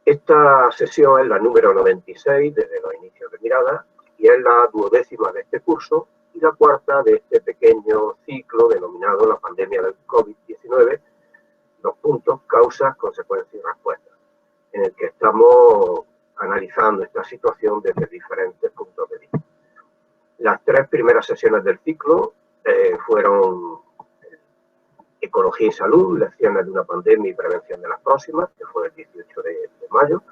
Esta sesión es la número 96 desde los inicios de Mirada y es la 12ª de este curso y la 4ª de este pequeño ciclo denominado la pandemia del COVID-19, los puntos, causas, consecuencias y respuestas, en el que estamos analizando esta situación desde diferentes puntos de vista. Las 3 primeras sesiones del ciclo fueron Ecología y Salud, lecciones de una pandemia y prevención de las próximas, que fue el 18 de mayo,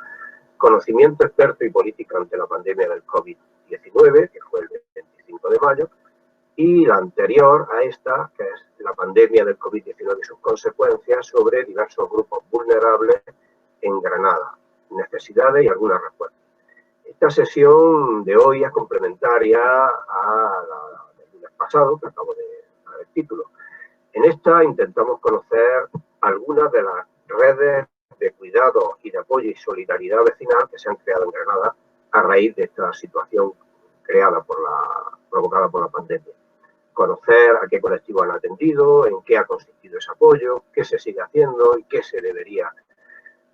Conocimiento experto y política ante la pandemia del COVID-19, que fue el 25 de mayo, y la anterior a esta, que es la pandemia del COVID-19 y sus consecuencias sobre diversos grupos vulnerables en Granada, necesidades y algunas respuestas. Esta sesión de hoy es complementaria a la del lunes pasado, que acabo de dar el título. En esta intentamos conocer algunas de las redes de cuidado y de apoyo y solidaridad vecinal que se han creado en Granada a raíz de esta situación provocada por la pandemia. Conocer a qué colectivos han atendido, en qué ha consistido ese apoyo, qué se sigue haciendo y qué se debería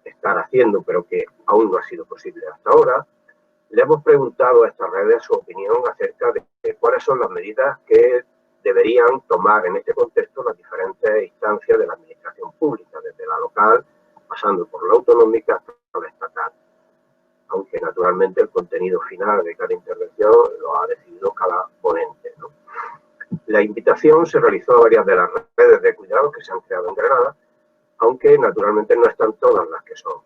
estar haciendo, pero que aún no ha sido posible hasta ahora. Le hemos preguntado a estas redes su opinión acerca de cuáles son las medidas que deberían tomar en este contexto las diferentes instancias de la administración pública, desde la local, pasando por la autonómica hasta la estatal. Aunque naturalmente el contenido final de cada intervención lo ha decidido cada ponente, ¿no? La invitación se realizó a varias de las redes de cuidados que se han creado en Granada, aunque naturalmente no están todas las que son.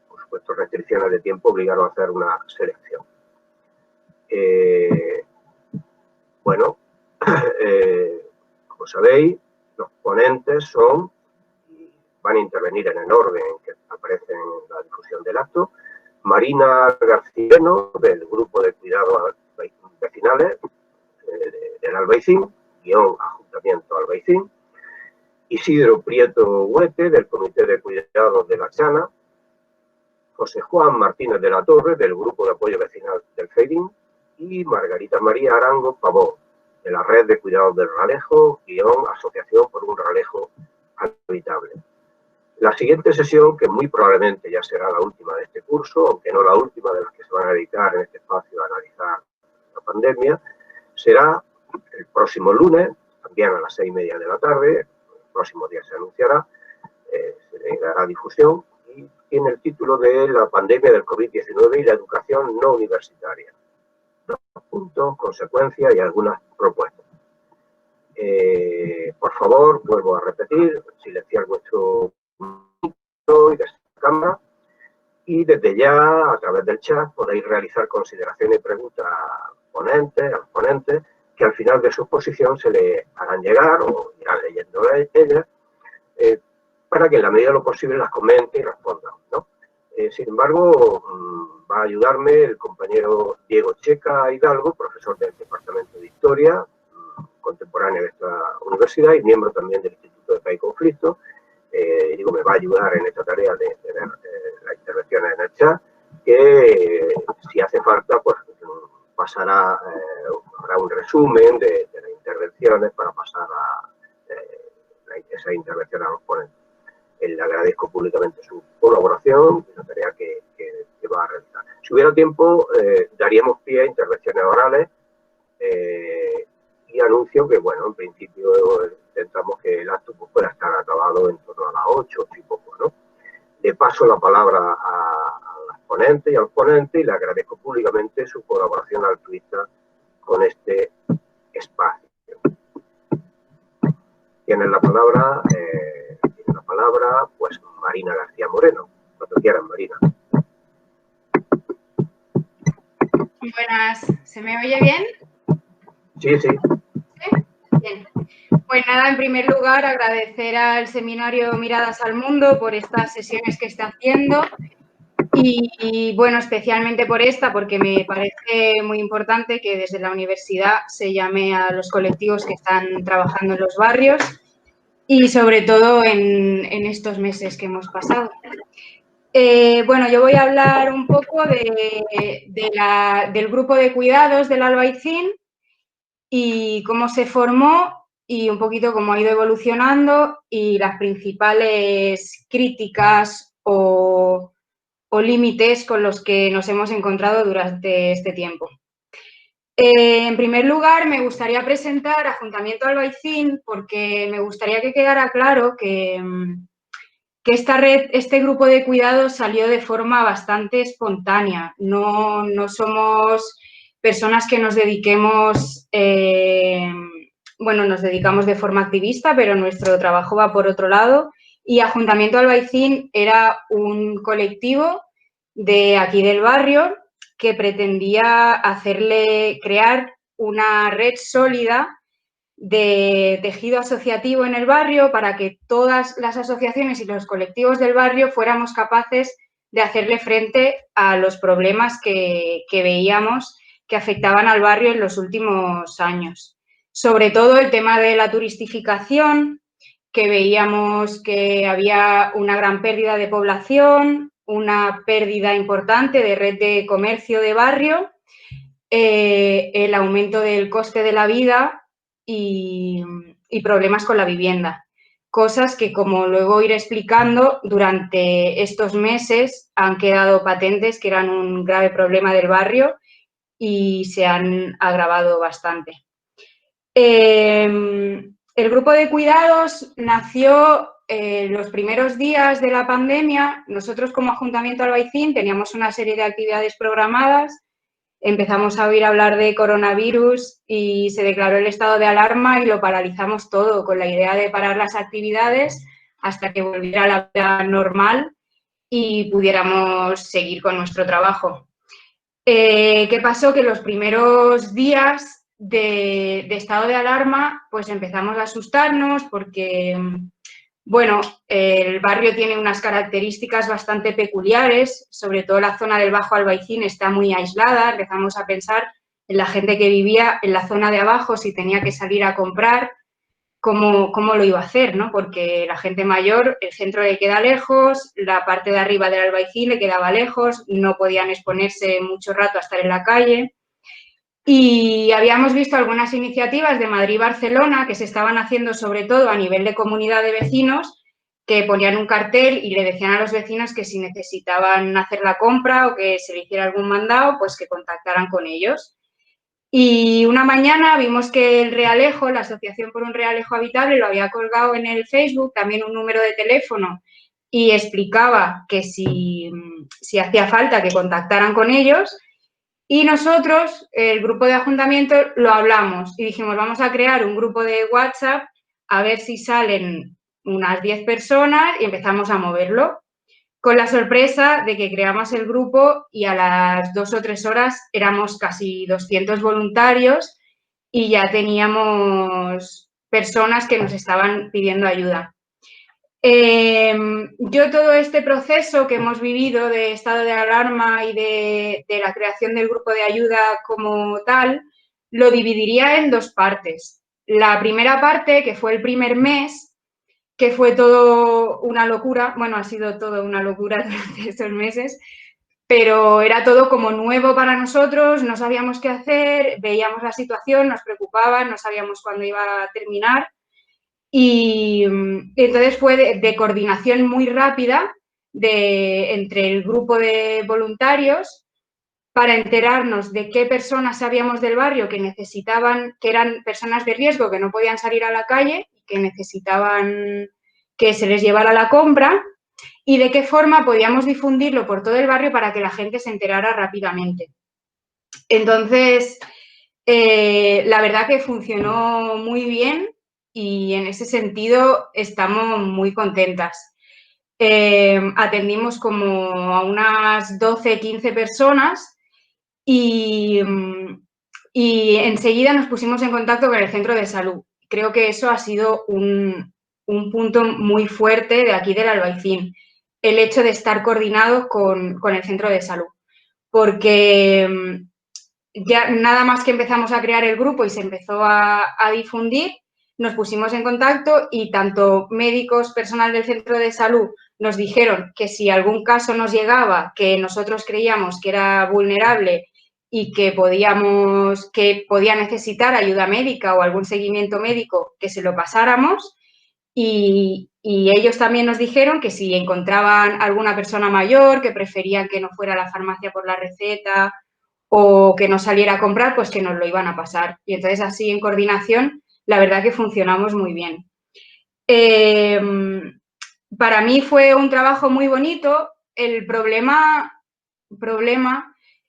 Por supuesto, restricciones de tiempo obligaron a hacer una selección. Bueno, como sabéis, los ponentes van a intervenir en el orden que aparece en la difusión del acto: Marina García, del Grupo de Cuidados Vecinales del Albaicín, Ayuntamiento Albaicín; Isidro Prieto Huete, del Comité de Cuidados de la Chana; José Juan Martínez de la Torre, del Grupo de Apoyo Vecinal del Feidín; y Margarita María Arango Pavón, de la Red de Cuidados del Ralejo, Asociación por un Ralejo Habitable. La siguiente sesión, que muy probablemente ya será la última de este curso, aunque no la última de las que se van a dedicar en este espacio a analizar la pandemia, será el próximo lunes, también a las 6:30 de la tarde. El próximo día se anunciará, se le dará difusión, y tiene el título de La pandemia del COVID-19 y la educación no universitaria. Dos puntos, consecuencias y algunas propuestas. Por favor, vuelvo a repetir, silenciar vuestro micro y de cámara, y desde ya, a través del chat, podéis realizar consideraciones y preguntas a los ponentes, que al final de su exposición se le harán llegar o irán leyendo ellas, para que en la medida de lo posible las comente y respondan, ¿no? Sin embargo, va a ayudarme el compañero Diego Checa Hidalgo, profesor del Departamento de Historia Contemporánea de esta universidad y miembro también del Instituto de Paz y Conflicto. Me va a ayudar en esta tarea de ver las intervenciones en el chat, que si hace falta, pues pasará, habrá un resumen de las intervenciones para pasar a esa intervención a los ponentes. Le agradezco públicamente su colaboración y la tarea que va a realizar. Si hubiera tiempo, daríamos pie a intervenciones orales, y anuncio que, bueno, en principio intentamos que el acto pueda estar acabado en torno a las 8 y poco, ¿no? Le paso la palabra a las ponentes y al ponente y le agradezco públicamente su colaboración altruista con este espacio. Tiene la palabra, pues, Marina García Moreno. Cuando quieran, Marina. Buenas, ¿se me oye bien? Sí, sí. ¿Sí? Bien. Pues nada, en primer lugar, agradecer al Seminario Miradas al Mundo por estas sesiones que está haciendo y bueno, especialmente por esta, porque me parece muy importante que desde la universidad se llame a los colectivos que están trabajando en los barrios y sobre todo en estos meses que hemos pasado. Bueno, yo voy a hablar un poco del grupo de cuidados del Albaicín y cómo se formó y un poquito cómo ha ido evolucionando y las principales críticas o límites con los que nos hemos encontrado durante este tiempo. En primer lugar, me gustaría presentar a Juntamiento Albaicín porque me gustaría que quedara claro que esta red, este grupo de cuidados salió de forma bastante espontánea. No somos personas que nos dediquemos, nos dedicamos de forma activista, pero nuestro trabajo va por otro lado. Y Juntamiento Albaicín era un colectivo de aquí del barrio que pretendía crear una red sólida de tejido asociativo en el barrio para que todas las asociaciones y los colectivos del barrio fuéramos capaces de hacerle frente a los problemas que veíamos que afectaban al barrio en los últimos años. Sobre todo el tema de la turistificación, que veíamos que había una gran pérdida de población, una pérdida importante de red de comercio de barrio, el aumento del coste de la vida y problemas con la vivienda. Cosas que, como luego iré explicando, durante estos meses han quedado patentes que eran un grave problema del barrio y se han agravado bastante. El grupo de cuidados nació los primeros días de la pandemia. Nosotros, como Ayuntamiento Albaicín, teníamos una serie de actividades programadas. Empezamos a oír hablar de coronavirus y se declaró el estado de alarma y lo paralizamos todo con la idea de parar las actividades hasta que volviera a la vida normal y pudiéramos seguir con nuestro trabajo. ¿Qué pasó? Que los primeros días de estado de alarma pues empezamos a asustarnos porque, bueno, el barrio tiene unas características bastante peculiares, sobre todo la zona del Bajo Albaicín está muy aislada. Empezamos a pensar en la gente que vivía en la zona de abajo, si tenía que salir a comprar, cómo lo iba a hacer, ¿no? Porque la gente mayor, el centro le queda lejos, la parte de arriba del Albaicín le quedaba lejos, no podían exponerse mucho rato a estar en la calle. Y habíamos visto algunas iniciativas de Madrid y Barcelona que se estaban haciendo sobre todo a nivel de comunidad de vecinos, que ponían un cartel y le decían a los vecinos que si necesitaban hacer la compra o que se le hiciera algún mandado, pues que contactaran con ellos. Y una mañana vimos que el Realejo, la Asociación por un Realejo Habitable, lo había colgado en el Facebook, también un número de teléfono, y explicaba que si hacía falta que contactaran con ellos. Y nosotros, el grupo de ayuntamiento, lo hablamos y dijimos, vamos a crear un grupo de WhatsApp a ver si salen unas 10 personas y empezamos a moverlo. Con la sorpresa de que creamos el grupo y a las 2 o 3 horas éramos casi 200 voluntarios y ya teníamos personas que nos estaban pidiendo ayuda. Yo todo este proceso que hemos vivido de estado de alarma y de la creación del grupo de ayuda como tal, lo dividiría en dos partes. La primera parte, que fue el primer mes, que fue todo una locura, bueno, ha sido todo una locura durante estos meses, pero era todo como nuevo para nosotros, no sabíamos qué hacer, veíamos la situación, nos preocupaba, no sabíamos cuándo iba a terminar. Y entonces fue de coordinación muy rápida entre el grupo de voluntarios para enterarnos de qué personas sabíamos del barrio que necesitaban, que eran personas de riesgo, que no podían salir a la calle, que necesitaban que se les llevara la compra y de qué forma podíamos difundirlo por todo el barrio para que la gente se enterara rápidamente. Entonces, la verdad que funcionó muy bien y en ese sentido estamos muy contentas. Atendimos como a unas 12, 15 personas y enseguida nos pusimos en contacto con el centro de salud. Creo que eso ha sido un punto muy fuerte de aquí del Albaicín, el hecho de estar coordinados con el centro de salud, porque ya nada más que empezamos a crear el grupo y se empezó a difundir, nos pusimos en contacto y tanto médicos, personal del centro de salud nos dijeron que si algún caso nos llegaba que nosotros creíamos que era vulnerable y que podía necesitar ayuda médica o algún seguimiento médico, que se lo pasáramos. y ellos también nos dijeron que si encontraban alguna persona mayor que preferían que no fuera a la farmacia por la receta o que no saliera a comprar, pues que nos lo iban a pasar. Y entonces así en coordinación, la verdad que funcionamos muy bien. Para mí fue un trabajo muy bonito. El problema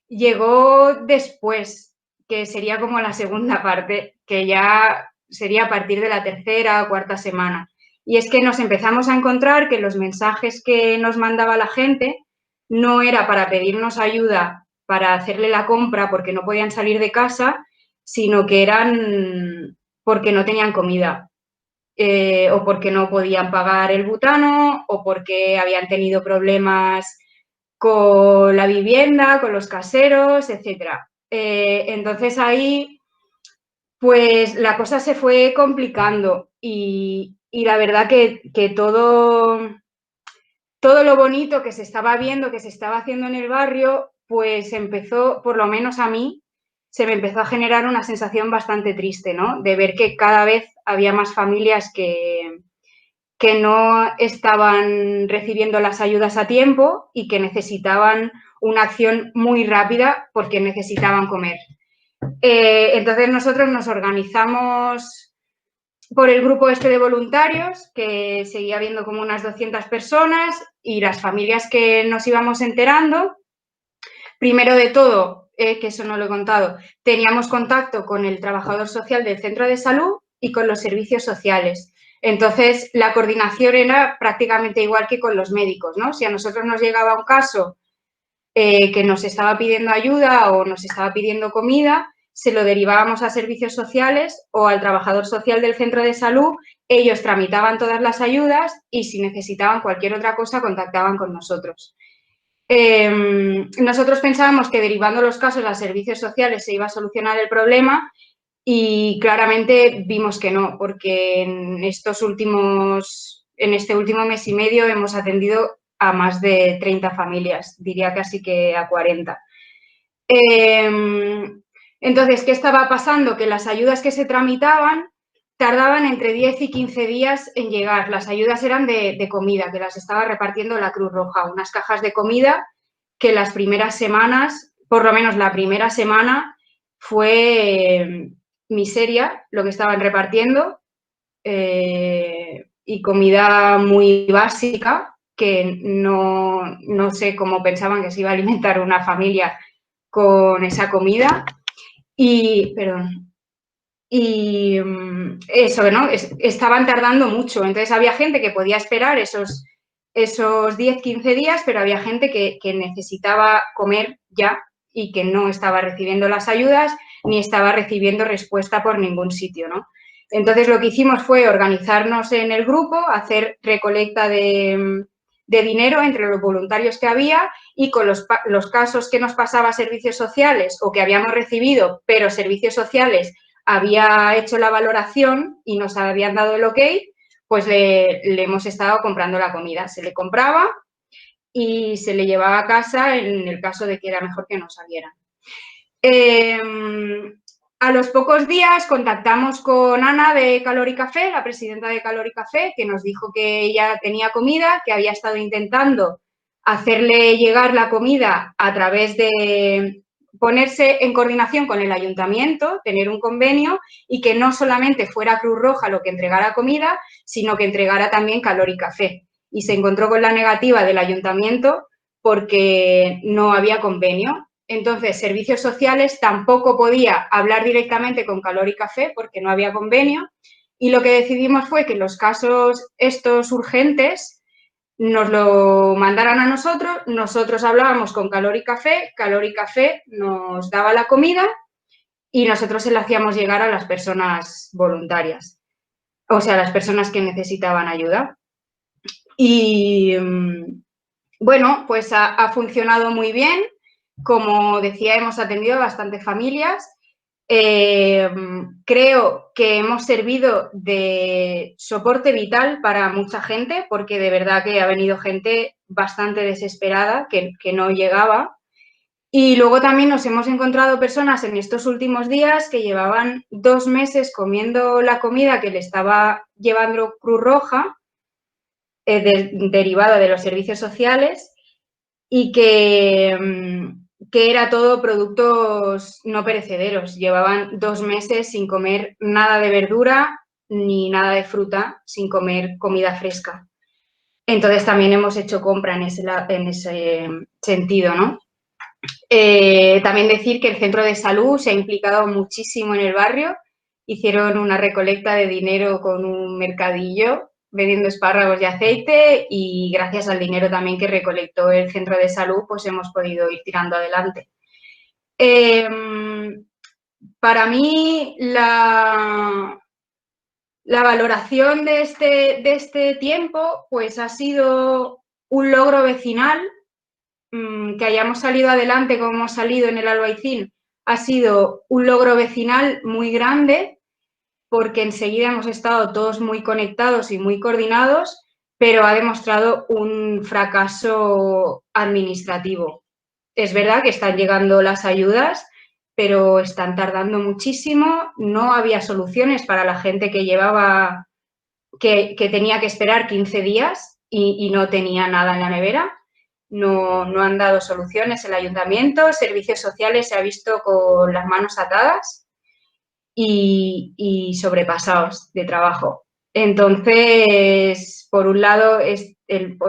llegó después, que sería como la segunda parte, que ya sería a partir de la tercera o cuarta semana. Y es que nos empezamos a encontrar que los mensajes que nos mandaba la gente no era para pedirnos ayuda para hacerle la compra porque no podían salir de casa, sino que eran porque no tenían comida. O porque no podían pagar el butano, o porque habían tenido problemas con la vivienda, con los caseros, etc. Entonces ahí, pues la cosa se fue complicando y la verdad que todo lo bonito que se estaba viendo, que se estaba haciendo en el barrio, pues empezó, por lo menos a mí, se me empezó a generar una sensación bastante triste, ¿no? De ver que cada vez había más familias que no estaban recibiendo las ayudas a tiempo y que necesitaban una acción muy rápida porque necesitaban comer. Entonces nosotros nos organizamos por el grupo este de voluntarios, que seguía habiendo como unas 200 personas, y las familias que nos íbamos enterando, primero de todo, que eso no lo he contado, teníamos contacto con el trabajador social del centro de salud y con los servicios sociales. Entonces, la coordinación era prácticamente igual que con los médicos, ¿no? Si a nosotros nos llegaba un caso que nos estaba pidiendo ayuda o nos estaba pidiendo comida, se lo derivábamos a servicios sociales o al trabajador social del centro de salud. Ellos tramitaban todas las ayudas y si necesitaban cualquier otra cosa, contactaban con nosotros. Nosotros pensábamos que derivando los casos a servicios sociales se iba a solucionar el problema y claramente vimos que no, porque en este último mes y medio hemos atendido a más de 30 familias, diría casi que a 40. Entonces, ¿qué estaba pasando? Que las ayudas que se tramitaban tardaban entre 10 y 15 días en llegar. Las ayudas eran de comida, que las estaba repartiendo la Cruz Roja, unas cajas de comida que las primeras semanas, por lo menos la primera semana, fue miseria lo que estaban repartiendo y comida muy básica que no sé cómo pensaban que se iba a alimentar una familia con esa comida y eso, ¿no? Estaban tardando mucho. Entonces había gente que podía esperar esos 10, 15 días, pero había gente que necesitaba comer ya y que no estaba recibiendo las ayudas ni estaba recibiendo respuesta por ningún sitio, ¿no? Entonces lo que hicimos fue organizarnos en el grupo, hacer recolecta de dinero entre los voluntarios que había y con los casos que nos pasaba servicios sociales o que habíamos recibido, pero servicios sociales había hecho la valoración y nos habían dado el ok, pues le hemos estado comprando la comida. Se le compraba y se le llevaba a casa en el caso de que era mejor que no salieran. A los pocos días contactamos con Ana de Calor y Café, la presidenta de Calor y Café, que nos dijo que ella tenía comida, que había estado intentando hacerle llegar la comida a través de ponerse en coordinación con el ayuntamiento, tener un convenio y que no solamente fuera Cruz Roja lo que entregara comida, sino que entregara también Calor y Café. Y se encontró con la negativa del ayuntamiento porque no había convenio. Entonces, servicios sociales tampoco podía hablar directamente con Calor y Café porque no había convenio y lo que decidimos fue que los casos estos urgentes nos lo mandaran a nosotros hablábamos con Calor y Café nos daba la comida y nosotros se la hacíamos llegar a las personas voluntarias, o sea, a las personas que necesitaban ayuda. Y bueno, pues ha funcionado muy bien. Como decía, hemos atendido a bastantes familias. Creo que hemos servido de soporte vital para mucha gente, porque de verdad que ha venido gente bastante desesperada, que no llegaba. Y luego también nos hemos encontrado personas en estos últimos días que llevaban 2 meses comiendo la comida que le estaba llevando Cruz Roja, derivada de los servicios sociales, y que era todo productos no perecederos. Llevaban 2 meses sin comer nada de verdura ni nada de fruta, sin comer comida fresca. Entonces también hemos hecho compra en ese sentido, ¿no? También decir que el centro de salud se ha implicado muchísimo en el barrio. Hicieron una recolecta de dinero con un mercadillo vendiendo espárragos y aceite, y gracias al dinero también que recolectó el centro de salud, pues hemos podido ir tirando adelante. Para mí, la valoración de este tiempo pues ha sido un logro vecinal. Que hayamos salido adelante como hemos salido en el Albaicín ha sido un logro vecinal muy grande, porque enseguida hemos estado todos muy conectados y muy coordinados, pero ha demostrado un fracaso administrativo. Es verdad que están llegando las ayudas, pero están tardando muchísimo. No había soluciones para la gente que llevaba, que tenía que esperar 15 días y no tenía nada en la nevera. No han dado soluciones el ayuntamiento, servicios sociales se ha visto con las manos atadas y sobrepasados de trabajo. Entonces, por un lado es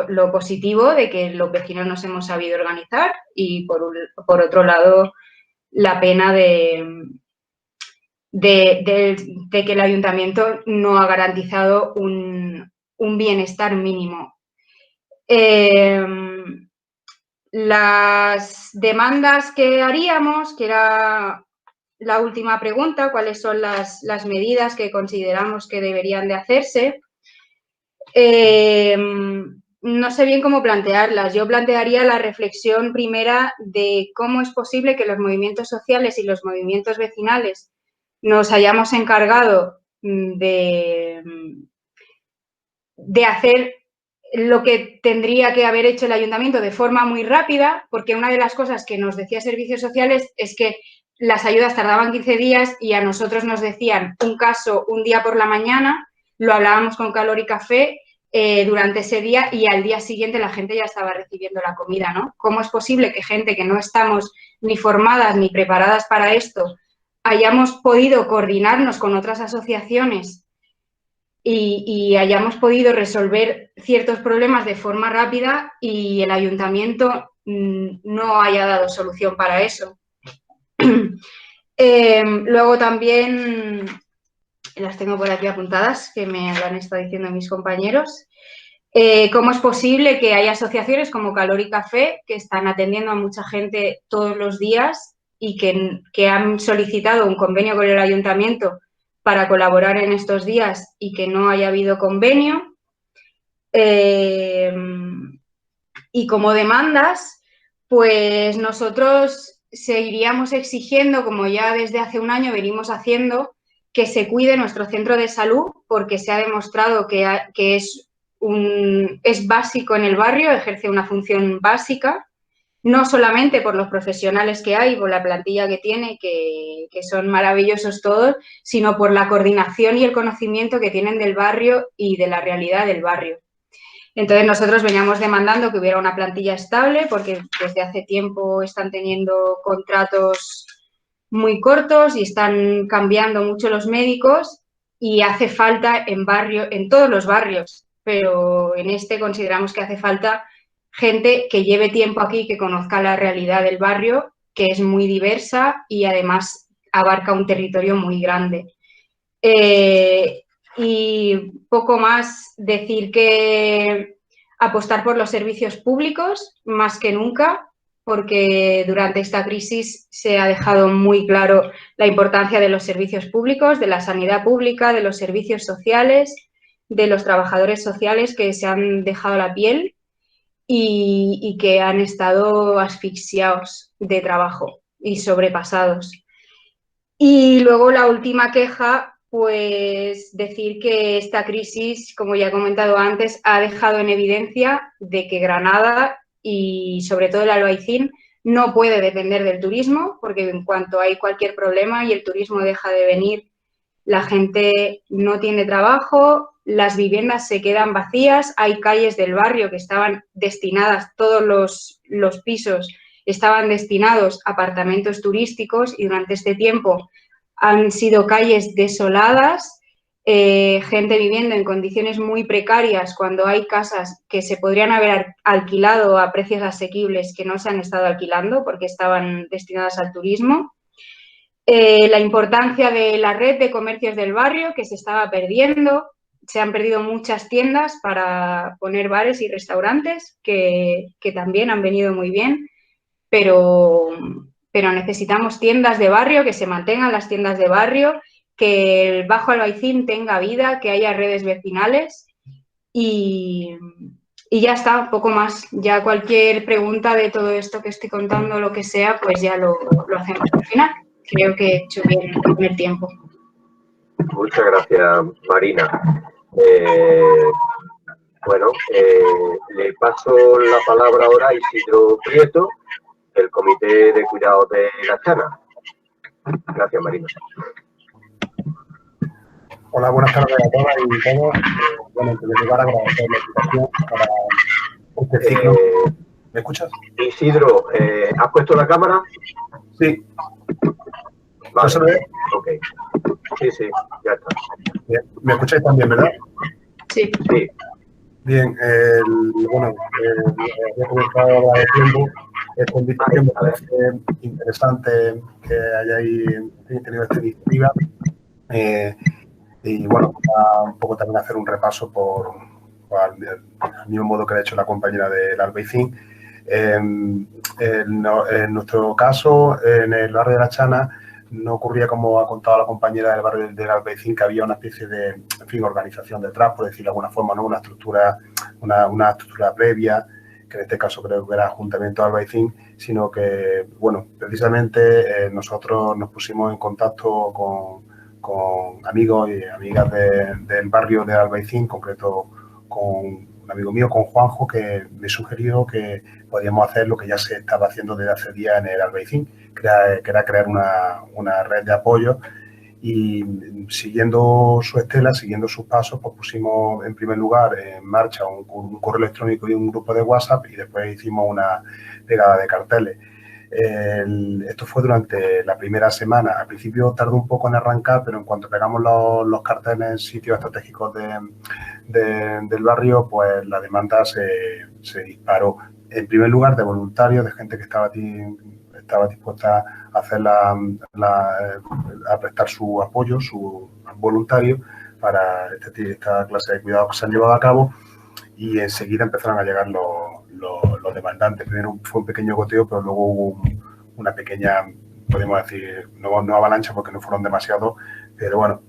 lo positivo de que los vecinos nos hemos sabido organizar, y por otro lado la pena de que el ayuntamiento no ha garantizado un bienestar mínimo. Las demandas que haríamos, que era la última pregunta, cuáles son las medidas que consideramos que deberían de hacerse, no sé bien cómo plantearlas. Yo plantearía la reflexión primera de cómo es posible que los movimientos sociales y los movimientos vecinales nos hayamos encargado de hacer lo que tendría que haber hecho el ayuntamiento de forma muy rápida, porque una de las cosas que nos decía Servicios Sociales es que las ayudas tardaban 15 días y a nosotros nos decían un caso un día por la mañana, lo hablábamos con Calor y Café durante ese día, y al día siguiente la gente ya estaba recibiendo la comida, ¿no? ¿Cómo es posible que gente que no estamos ni formadas ni preparadas para esto hayamos podido coordinarnos con otras asociaciones y hayamos podido resolver ciertos problemas de forma rápida y el ayuntamiento no haya dado solución para eso? Luego también, las tengo por aquí apuntadas, que me lo han estado diciendo mis compañeros, ¿cómo es posible que haya asociaciones como Calor y Café que están atendiendo a mucha gente todos los días y que han solicitado un convenio con el ayuntamiento para colaborar en estos días y que no haya habido convenio? Y como demandas, pues nosotros seguiríamos exigiendo, como ya desde hace un año venimos haciendo, que se cuide nuestro centro de salud, porque se ha demostrado que es básico en el barrio, ejerce una función básica, no solamente por los profesionales que hay, por la plantilla que tiene, que son maravillosos todos, sino por la coordinación y el conocimiento que tienen del barrio y de la realidad del barrio. Entonces, nosotros veníamos demandando que hubiera una plantilla estable, porque desde hace tiempo están teniendo contratos muy cortos y están cambiando mucho los médicos, y hace falta en todos los barrios, pero en este consideramos que hace falta gente que lleve tiempo aquí, que conozca la realidad del barrio, que es muy diversa y además abarca un territorio muy grande. Y poco más, decir que apostar por los servicios públicos más que nunca, porque durante esta crisis se ha dejado muy claro la importancia de los servicios públicos, de la sanidad pública, de los servicios sociales, de los trabajadores sociales que se han dejado la piel y que han estado asfixiados de trabajo y sobrepasados. Y luego la última queja, pues decir que esta crisis, como ya he comentado antes, ha dejado en evidencia de que Granada y sobre todo el Albaicín no puede depender del turismo, porque en cuanto hay cualquier problema y el turismo deja de venir, la gente no tiene trabajo, las viviendas se quedan vacías, hay calles del barrio que estaban destinadas, todos los pisos estaban destinados a apartamentos turísticos y durante este tiempo han sido calles desoladas, gente viviendo en condiciones muy precarias cuando hay casas que se podrían haber alquilado a precios asequibles que no se han estado alquilando porque estaban destinadas al turismo. La importancia de la red de comercios del barrio que se estaba perdiendo. Se han perdido muchas tiendas para poner bares y restaurantes que también han venido muy bien, pero necesitamos tiendas de barrio, que se mantengan las tiendas de barrio, que el Bajo Albaicín tenga vida, que haya redes vecinales y ya está, poco más. Ya cualquier pregunta de todo esto que estoy contando, lo que sea, pues ya lo hacemos al final. Creo que he hecho bien el primer tiempo. Muchas gracias, Marina. Le paso la palabra ahora a Isidro Prieto, del Comité de Cuidados de la Chana. Gracias, Marina. Hola, buenas tardes a todas y todos. En primer lugar, agradecer la invitación para este ciclo. ¿Me escuchas? Isidro, ¿has puesto la cámara? Sí. Vale. ¿Se ve? Ok. Sí, ya está. Bien. ¿Me escucháis también, verdad? Sí. Sí. Bien, había comenzado agradeciendo esta invitación. Me parece interesante que hayáis tenido esta iniciativa. Y bueno, un poco también hacer un repaso al mismo modo que ha hecho la compañera del Albaicín. En nuestro caso, en el barrio de La Chana, no ocurría como ha contado la compañera del barrio del Albaicín, que había una especie de, en fin, organización detrás, por decirlo de alguna forma, ¿no? Una estructura previa, que en este caso creo que era Ayuntamiento de Albaicín, sino que, bueno, precisamente nosotros nos pusimos en contacto con amigos y amigas del barrio de Albaicín, en concreto con un amigo mío, con Juanjo, que me sugirió que podíamos hacer lo que ya se estaba haciendo desde hace días en el Albaicín, que era crear una red de apoyo. Y siguiendo su estela, siguiendo sus pasos, pues pusimos en primer lugar en marcha un correo electrónico y un grupo de WhatsApp, y después hicimos una pegada de carteles. Esto fue durante la primera semana. Al principio tardó un poco en arrancar, pero en cuanto pegamos los carteles en sitios estratégicos del barrio, pues la demanda se disparó. En primer lugar, de voluntarios, de gente que estaba dispuesta a hacer a prestar su apoyo, su voluntario para esta clase de cuidados que se han llevado a cabo, y enseguida empezaron a llegar los demandantes. Primero fue un pequeño goteo, pero luego hubo una pequeña, podemos decir, no avalancha porque no fueron demasiados, pero bueno,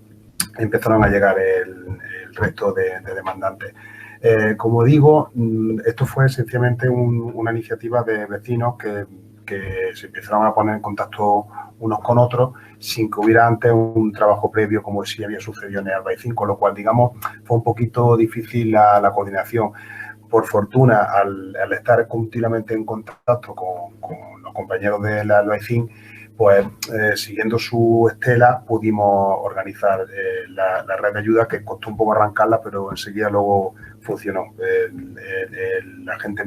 empezaron a llegar el resto de demandantes. Como digo, esto fue sencillamente una iniciativa de vecinos que se empezaron a poner en contacto unos con otros sin que hubiera antes un trabajo previo como si había sucedido en el Albaicín, con lo cual, digamos, fue un poquito difícil la coordinación. Por fortuna, al estar continuamente en contacto con los compañeros del Albaicín, pues siguiendo su estela pudimos organizar la red de ayuda, que costó un poco arrancarla, pero enseguida luego funcionó. La gente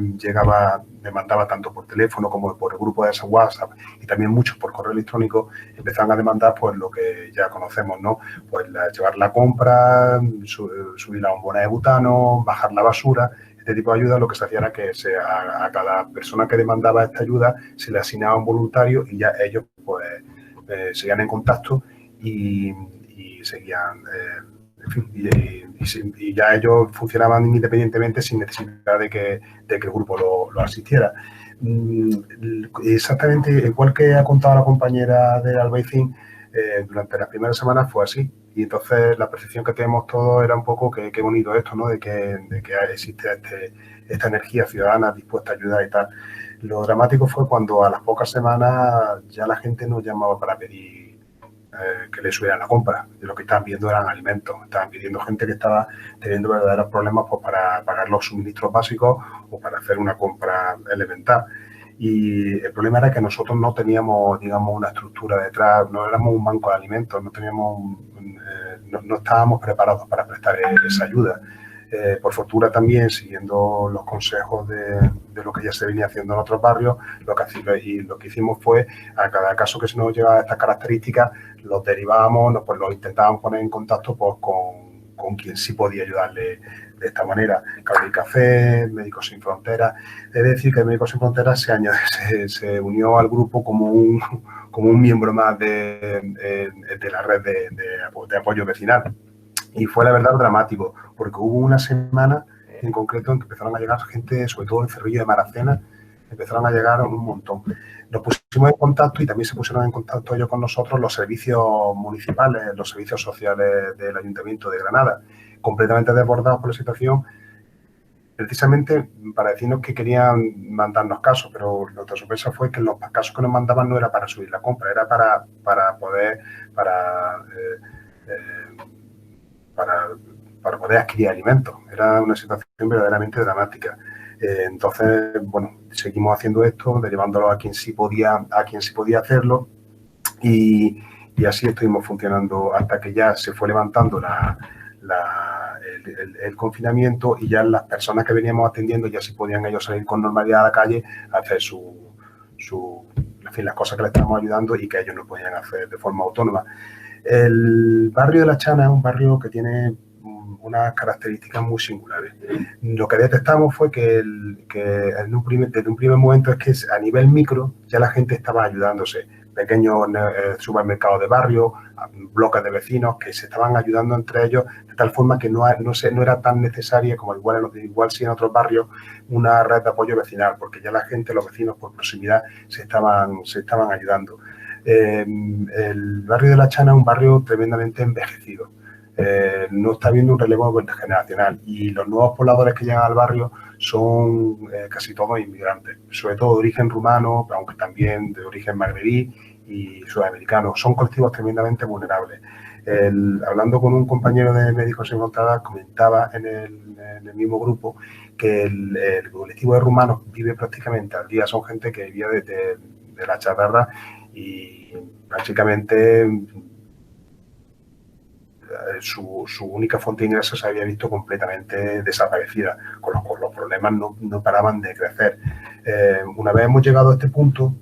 demandaba tanto por teléfono como por el grupo de WhatsApp, y también muchos por correo electrónico empezaron a demandar pues lo que ya conocemos, ¿no? Pues llevar la compra, subir la bombona de butano, bajar la basura. Este tipo de ayuda, lo que se hacía era que a cada persona que demandaba esta ayuda se le asignaba un voluntario, y ya ellos pues seguían en contacto y seguían, en fin, y ya ellos funcionaban independientemente sin necesidad de que el grupo lo asistiera. Exactamente igual que ha contado la compañera de Albaicín, durante las primeras semanas fue así. Y entonces la percepción que tenemos todos era un poco que qué bonito esto, ¿no? De que existe esta energía ciudadana dispuesta a ayudar y tal. Lo dramático fue cuando a las pocas semanas ya la gente nos llamaba para pedir que le subieran la compra. Lo que estaban pidiendo eran alimentos. Estaban pidiendo gente que estaba teniendo verdaderos problemas pues, para pagar los suministros básicos o para hacer una compra elemental. Y el problema era que nosotros no teníamos, digamos, una estructura detrás, no éramos un banco de alimentos, no teníamos, no estábamos preparados para prestar esa ayuda. Por fortuna también, siguiendo los consejos de lo que ya se venía haciendo en otros barrios, lo que hicimos fue, a cada caso que se nos llevaba estas características, los derivábamos, pues los intentábamos poner en contacto pues, con quien sí podía ayudarle de esta manera. Cable y Café, Médicos Sin Fronteras. Es decir, que Médicos Sin Fronteras se unió al grupo como un miembro más de la red de apoyo vecinal. Y fue, la verdad, dramático, porque hubo una semana en concreto en que empezaron a llegar gente, sobre todo en Cerrillo de Maracena, empezaron a llegar un montón. Nos pusimos en contacto y también se pusieron en contacto ellos con nosotros los servicios municipales, los servicios sociales del Ayuntamiento de Granada, completamente desbordados por la situación, precisamente para decirnos que querían mandarnos casos, pero nuestra sorpresa fue que los casos que nos mandaban no era para subir la compra, era para poder adquirir alimentos. Era una situación verdaderamente dramática. Entonces, bueno, seguimos haciendo esto, derivándolo a quien sí podía hacerlo y así estuvimos funcionando hasta que ya se fue levantando el confinamiento y ya las personas que veníamos atendiendo ya sí podían ellos salir con normalidad a la calle a hacer en fin, las cosas que les estábamos ayudando y que ellos no podían hacer de forma autónoma. El barrio de La Chana es un barrio que tiene unas características muy singulares. Lo que detectamos fue que desde un primer momento es que a nivel micro ya la gente estaba ayudándose. Pequeños supermercados de barrio, bloques de vecinos que se estaban ayudando entre ellos de tal forma que no era tan necesaria como igual sí en otros barrios una red de apoyo vecinal, porque ya la gente, los vecinos por proximidad se estaban ayudando. El barrio de La Chana es un barrio tremendamente envejecido. No está habiendo un relevo generacional y los nuevos pobladores que llegan al barrio son casi todos inmigrantes, sobre todo de origen rumano, aunque también de origen magrebí y sudamericano. Son colectivos tremendamente vulnerables. Hablando con un compañero de Médicos Sin Fronteras, comentaba en el mismo grupo que el colectivo de rumanos vive prácticamente al día. Son gente que vivía de la chatarra y prácticamente su única fuente de ingresos se había visto completamente desaparecida, con los problemas no paraban de crecer. Una vez hemos llegado a este punto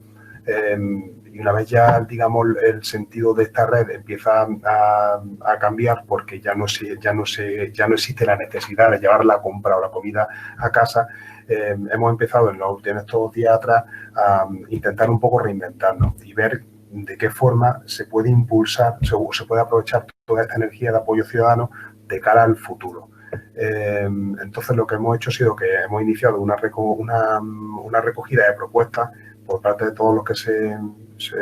y una vez ya, digamos, el sentido de esta red empieza a cambiar porque ya no existe la necesidad de llevar la compra o la comida a casa, hemos empezado en estos días atrás a intentar un poco reinventarnos y ver de qué forma se puede impulsar, se puede aprovechar toda esta energía de apoyo ciudadano de cara al futuro. Entonces, lo que hemos hecho ha sido que hemos iniciado una recogida de propuestas por parte de todos los que se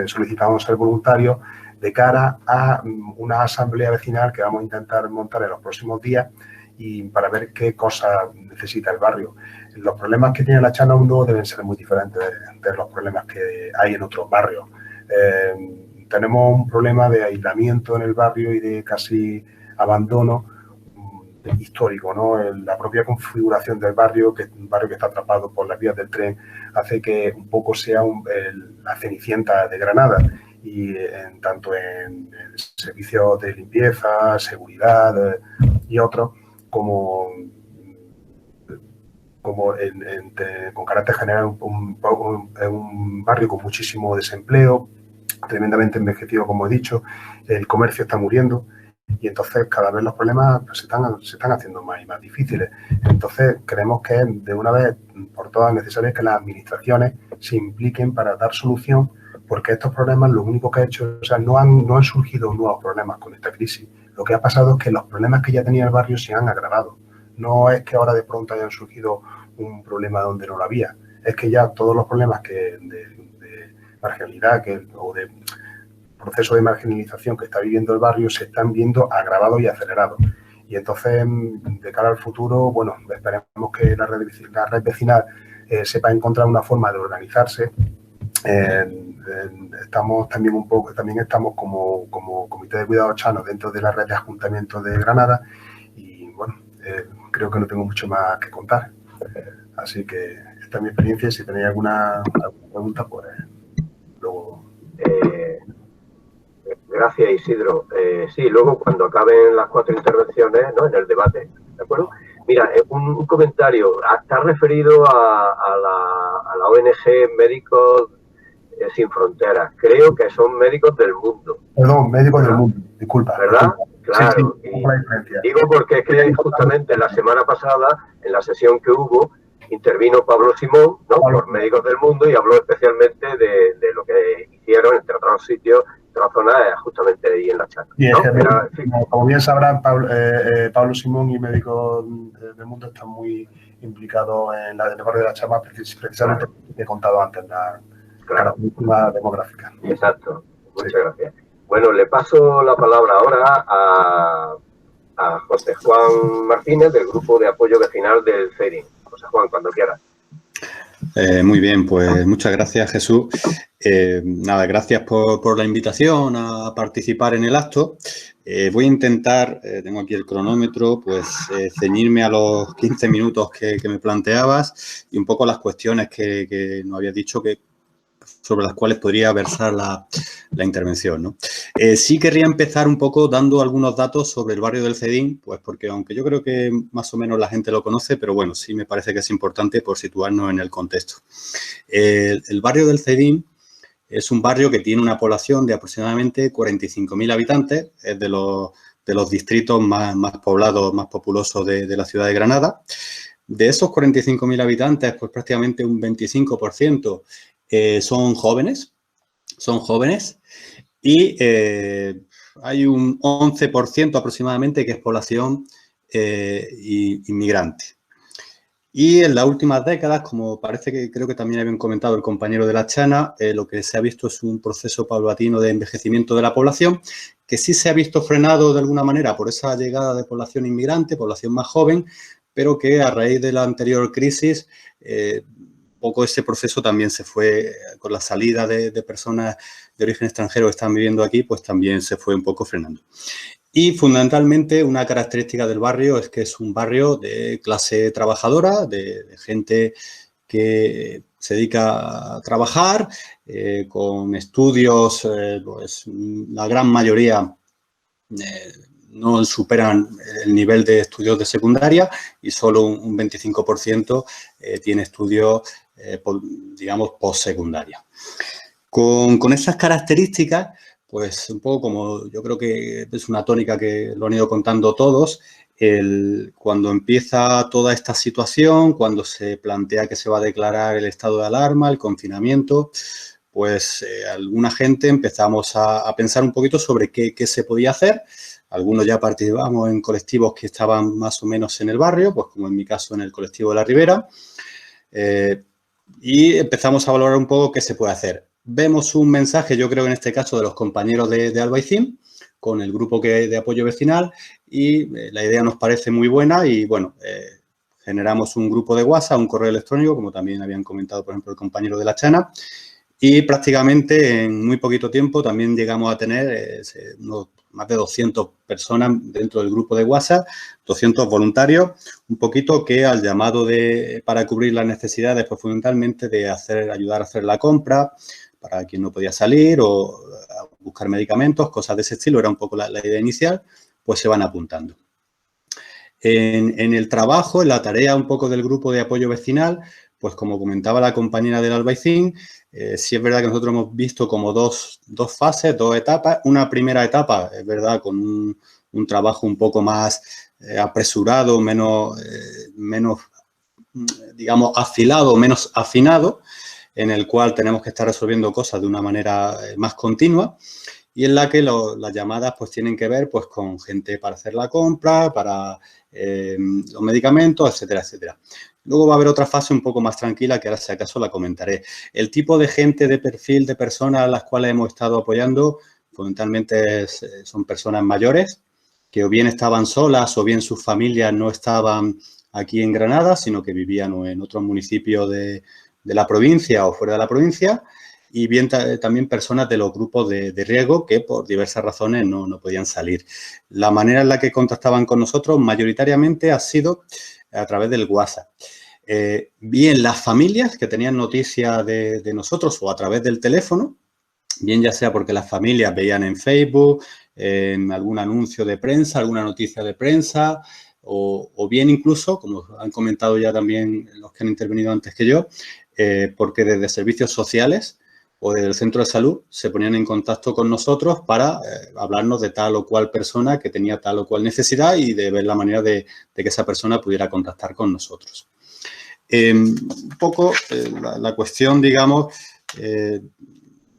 solicitaban ser voluntarios de cara a una asamblea vecinal que vamos a intentar montar en los próximos días y para ver qué cosas necesita el barrio. Los problemas que tiene La Chana no deben ser muy diferentes de los problemas que hay en otros barrios. Tenemos un problema de aislamiento en el barrio y de casi abandono histórico, ¿no? La propia configuración del barrio, que es un barrio que está atrapado por las vías del tren, hace que un poco sea la Cenicienta de Granada y tanto en servicios de limpieza, seguridad y otros, como con carácter general un barrio con muchísimo desempleo, tremendamente envejecido, como he dicho, el comercio está muriendo y entonces cada vez los problemas se están haciendo más y más difíciles. Entonces creemos que es de una vez por todas necesario que las administraciones se impliquen para dar solución, porque estos problemas lo único que ha hecho, o sea, no han surgido nuevos problemas con esta crisis. Lo que ha pasado es que los problemas que ya tenía el barrio se han agravado. No es que ahora de pronto hayan surgido un problema donde no lo había, es que ya todos los problemas de marginalidad o de proceso de marginalización que está viviendo el barrio se están viendo agravados y acelerados. Y entonces, de cara al futuro, bueno, esperemos que la red vecinal sepa encontrar una forma de organizarse. También estamos como Comité de Cuidados Chanos dentro de la red de Ayuntamientos de Granada y, bueno, creo que no tengo mucho más que contar. Así que esta es mi experiencia y si tenéis alguna pregunta, pues luego... Gracias, Isidro. Sí, luego cuando acaben las 4 intervenciones, ¿no?, en el debate, ¿de acuerdo? Mira, un comentario. Está referido a la ONG Médicos Sin Fronteras. Creo que son Médicos del Mundo. Perdón, Médicos del Mundo, disculpa. ¿Verdad? Claro. Sí, sí, digo porque es que justamente la semana pasada, en la sesión que hubo, intervino Pablo Simón, ¿no?, por Médicos del Mundo, y habló especialmente de lo que hicieron, entre otros sitios, otra zona, justamente ahí en la Chana, y ¿no? es que, como bien sabrán, Pablo Simón y Médicos del Mundo están muy implicados en el barrio de la Chama, precisamente que he contado antes, la última demográfica. Exacto. Muchas gracias. Bueno, le paso la palabra ahora a José Juan Martínez, del Grupo de Apoyo Vecinal del CEDIN. José Juan, cuando quieras. Muy bien, pues muchas gracias, Jesús. Nada, gracias por la invitación a participar en el acto. Voy a intentar, tengo aquí el cronómetro, pues ceñirme a los 15 minutos que me planteabas y un poco las cuestiones que nos habías dicho sobre las cuales podría versar la intervención, ¿no? Sí querría empezar un poco dando algunos datos sobre el barrio del Cedín, pues porque aunque yo creo que más o menos la gente lo conoce, pero bueno, sí me parece que es importante por situarnos en el contexto. El barrio del Cedín es un barrio que tiene una población de aproximadamente 45.000 habitantes, es de los distritos más poblados, más populosos de la ciudad de Granada. De esos 45.000 habitantes, pues prácticamente un 25% son jóvenes y hay un 11% aproximadamente que es población inmigrante. Y en las últimas décadas, como parece que creo que también habían comentado el compañero de la Chana, lo que se ha visto es un proceso paulatino de envejecimiento de la población, que sí se ha visto frenado de alguna manera por esa llegada de población inmigrante, población más joven, pero que a raíz de la anterior crisis, poco ese proceso también se fue, con la salida de personas de origen extranjero que están viviendo aquí, pues también se fue un poco frenando. Y fundamentalmente una característica del barrio es que es un barrio de clase trabajadora, de gente que se dedica a trabajar, con estudios, pues la gran mayoría no superan el nivel de estudios de secundaria y solo un 25% tiene estudios, digamos, postsecundaria. Con esas características, pues un poco como yo creo que es una tónica que lo han ido contando todos, cuando empieza toda esta situación, cuando se plantea que se va a declarar el estado de alarma, el confinamiento, pues alguna gente empezamos a pensar un poquito sobre qué se podía hacer. Algunos ya participamos en colectivos que estaban más o menos en el barrio, pues como en mi caso en el colectivo de la Ribera, y empezamos a valorar un poco qué se puede hacer. Vemos un mensaje, yo creo en este caso, de los compañeros de Albaicín, con el grupo de apoyo vecinal, y la idea nos parece muy buena y, bueno, generamos un grupo de WhatsApp, un correo electrónico, como también habían comentado, por ejemplo, el compañero de la Chana, y prácticamente en muy poquito tiempo también llegamos a tener más de 200 personas dentro del grupo de WhatsApp, 200 voluntarios, un poquito que al llamado para cubrir las necesidades, pues fundamentalmente de ayudar a hacer la compra para quien no podía salir o a buscar medicamentos, cosas de ese estilo, era un poco la idea inicial, pues se van apuntando. En el trabajo, en la tarea un poco del grupo de apoyo vecinal, pues como comentaba la compañera del Albaicín, sí es verdad que nosotros hemos visto como dos fases, dos etapas. Una primera etapa, es verdad, con un trabajo un poco más apresurado, menos, digamos, afilado, menos afinado, en el cual tenemos que estar resolviendo cosas de una manera más continua y en la que las llamadas pues tienen que ver pues con gente para hacer la compra, para los medicamentos, etcétera, etcétera. Luego va a haber otra fase un poco más tranquila que ahora si acaso la comentaré. El tipo de gente, de perfil, de personas a las cuales hemos estado apoyando fundamentalmente son personas mayores que o bien estaban solas o bien sus familias no estaban aquí en Granada, sino que vivían en otros municipios de la provincia o fuera de la provincia, y bien también personas de los grupos de riesgo que por diversas razones no podían salir. La manera en la que contactaban con nosotros mayoritariamente ha sido a través del WhatsApp. bien las familias que tenían noticia de nosotros o a través del teléfono, bien ya sea porque las familias veían en Facebook, en algún anuncio de prensa, alguna noticia de prensa, o bien incluso, como han comentado ya también los que han intervenido antes que yo, porque desde servicios sociales o desde el centro de salud se ponían en contacto con nosotros para hablarnos de tal o cual persona que tenía tal o cual necesidad y de ver la manera de que esa persona pudiera contactar con nosotros. Un poco la cuestión, digamos,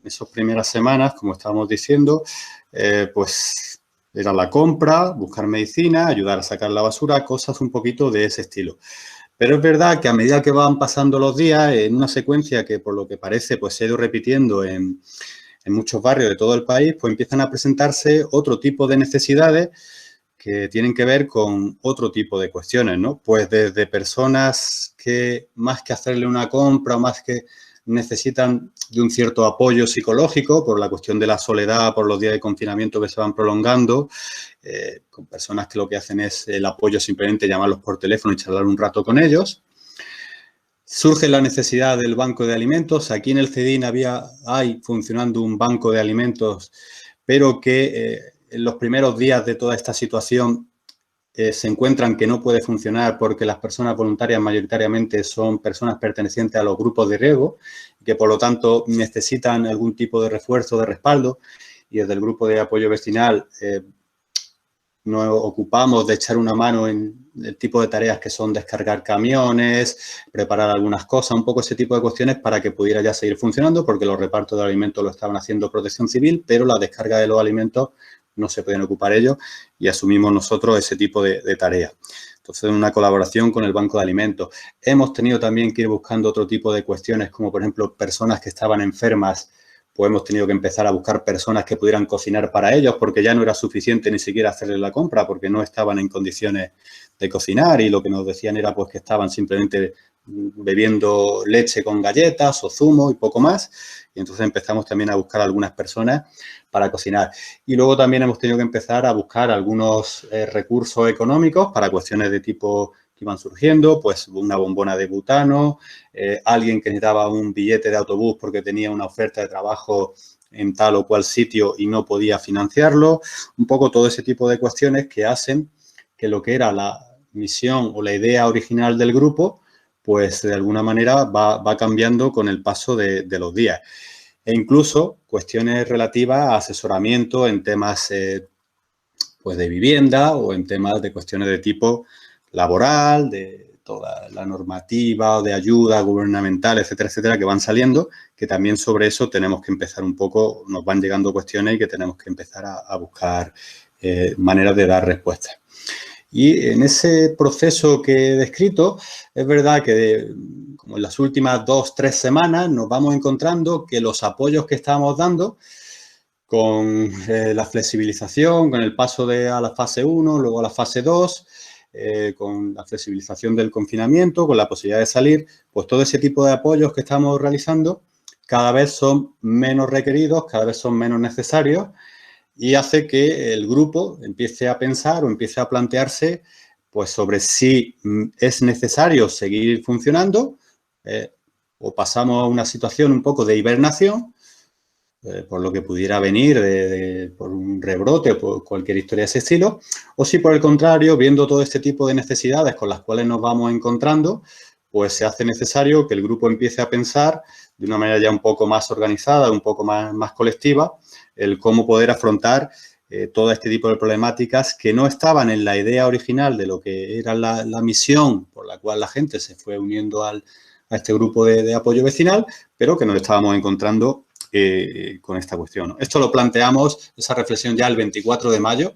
esas primeras semanas, como estábamos diciendo, pues era la compra, buscar medicina, ayudar a sacar la basura, cosas un poquito de ese estilo. Pero es verdad que a medida que van pasando los días, en una secuencia que por lo que parece pues se ha ido repitiendo en muchos barrios de todo el país, pues empiezan a presentarse otro tipo de necesidades que tienen que ver con otro tipo de cuestiones, ¿no? Pues desde personas que más que hacerle una compra o más que necesitan de un cierto apoyo psicológico por la cuestión de la soledad, por los días de confinamiento que se van prolongando, con personas que lo que hacen es el apoyo simplemente llamarlos por teléfono y charlar un rato con ellos. Surge la necesidad del banco de alimentos. Aquí en el CEDIN hay funcionando un banco de alimentos, pero que en los primeros días de toda esta situación se encuentran que no puede funcionar porque las personas voluntarias mayoritariamente son personas pertenecientes a los grupos de riesgo, que por lo tanto necesitan algún tipo de refuerzo, de respaldo, y desde el grupo de apoyo vecinal nos ocupamos de echar una mano en el tipo de tareas que son descargar camiones, preparar algunas cosas, un poco ese tipo de cuestiones para que pudiera ya seguir funcionando, porque los repartos de alimentos lo estaban haciendo Protección Civil, pero la descarga de los alimentos no se podían ocupar ellos y asumimos nosotros ese tipo de tareas. Entonces, una colaboración con el Banco de Alimentos. Hemos tenido también que ir buscando otro tipo de cuestiones, como por ejemplo, personas que estaban enfermas, pues hemos tenido que empezar a buscar personas que pudieran cocinar para ellos, porque ya no era suficiente ni siquiera hacerles la compra, porque no estaban en condiciones de cocinar y lo que nos decían era pues que estaban simplemente bebiendo leche con galletas o zumo y poco más. Y entonces empezamos también a buscar algunas personas para cocinar. Y luego también hemos tenido que empezar a buscar algunos recursos económicos para cuestiones de tipo que iban surgiendo, pues una bombona de butano, alguien que necesitaba un billete de autobús porque tenía una oferta de trabajo en tal o cual sitio y no podía financiarlo. Un poco todo ese tipo de cuestiones que hacen que lo que era la misión o la idea original del grupo, pues de alguna manera va cambiando con el paso de los días. E incluso cuestiones relativas a asesoramiento en temas pues de vivienda o en temas de cuestiones de tipo laboral, de toda la normativa o de ayuda gubernamental, etcétera, etcétera, que van saliendo, que también sobre eso tenemos que empezar un poco, nos van llegando cuestiones y que tenemos que empezar a buscar maneras de dar respuestas. Y en ese proceso que he descrito, es verdad que como en las últimas 2-3 semanas nos vamos encontrando que los apoyos que estamos dando con la flexibilización, con el paso a la fase 1, luego a la fase 2, con la flexibilización del confinamiento, con la posibilidad de salir, pues todo ese tipo de apoyos que estamos realizando cada vez son menos requeridos, cada vez son menos necesarios y hace que el grupo empiece a pensar o empiece a plantearse pues sobre si es necesario seguir funcionando o pasamos a una situación un poco de hibernación por lo que pudiera venir por un rebrote o por cualquier historia de ese estilo, o si por el contrario, viendo todo este tipo de necesidades con las cuales nos vamos encontrando, pues se hace necesario que el grupo empiece a pensar de una manera ya un poco más organizada, un poco más colectiva, el cómo poder afrontar todo este tipo de problemáticas que no estaban en la idea original de lo que era la misión por la cual la gente se fue uniendo a este grupo de apoyo vecinal, pero que nos estábamos encontrando con esta cuestión, ¿no? Esto lo planteamos, esa reflexión ya el 24 de mayo,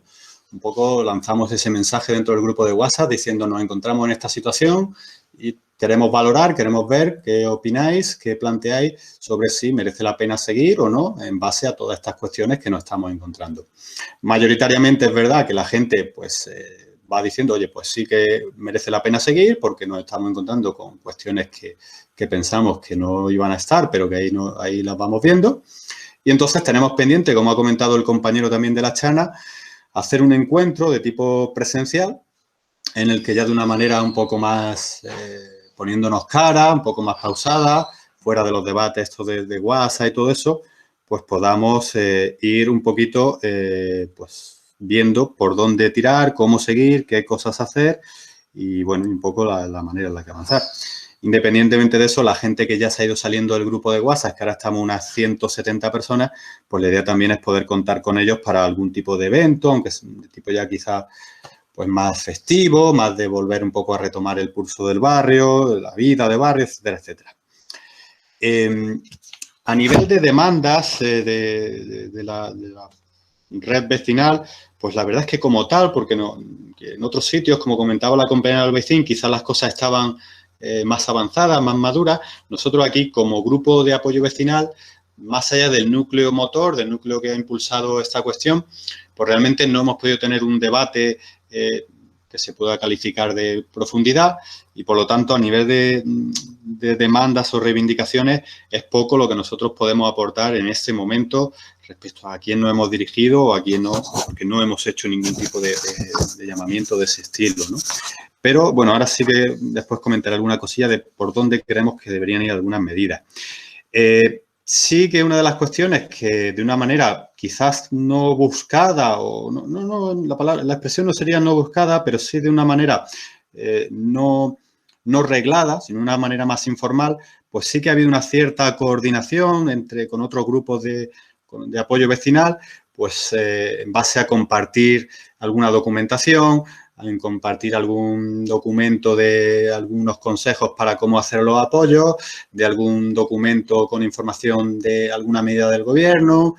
un poco lanzamos ese mensaje dentro del grupo de WhatsApp diciendo nos encontramos en esta situación y queremos valorar, queremos ver qué opináis, qué planteáis sobre si merece la pena seguir o no en base a todas estas cuestiones que nos estamos encontrando. Mayoritariamente es verdad que la gente pues va diciendo, oye, pues sí que merece la pena seguir porque nos estamos encontrando con cuestiones que pensamos que no iban a estar, pero que ahí las vamos viendo. Y entonces tenemos pendiente, como ha comentado el compañero también de la Chana, hacer un encuentro de tipo presencial en el que ya de una manera un poco más poniéndonos cara, un poco más pausada, fuera de los debates estos de WhatsApp y todo eso, pues podamos ir un poquito pues viendo por dónde tirar, cómo seguir, qué cosas hacer y, bueno, un poco la manera en la que avanzar. Independientemente de eso, la gente que ya se ha ido saliendo del grupo de WhatsApp, que ahora estamos unas 170 personas, pues la idea también es poder contar con ellos para algún tipo de evento, aunque es de tipo ya quizá pues más festivo, más de volver un poco a retomar el pulso del barrio, la vida de barrio, etcétera, etcétera. A nivel de demandas de la red vecinal, pues la verdad es que como tal, porque en otros sitios, como comentaba la compañera Albaicín, quizás las cosas estaban más avanzadas, más maduras. Nosotros aquí, como grupo de apoyo vecinal, más allá del núcleo motor, del núcleo que ha impulsado esta cuestión, pues realmente no hemos podido tener un debate que se pueda calificar de profundidad y, por lo tanto, a nivel de demandas o reivindicaciones, es poco lo que nosotros podemos aportar en este momento respecto a quién nos hemos dirigido o a quién no, porque no hemos hecho ningún tipo de llamamiento de ese estilo, ¿no? Pero, bueno, ahora sí que después comentaré alguna cosilla de por dónde creemos que deberían ir algunas medidas. Sí que una de las cuestiones que de una manera quizás no buscada, o la expresión no sería no buscada, pero sí de una manera no reglada, sino de una manera más informal, pues sí que ha habido una cierta coordinación con otros grupos de apoyo vecinal, pues en base a compartir alguna documentación, en compartir algún documento de algunos consejos para cómo hacer los apoyos, de algún documento con información de alguna medida del gobierno,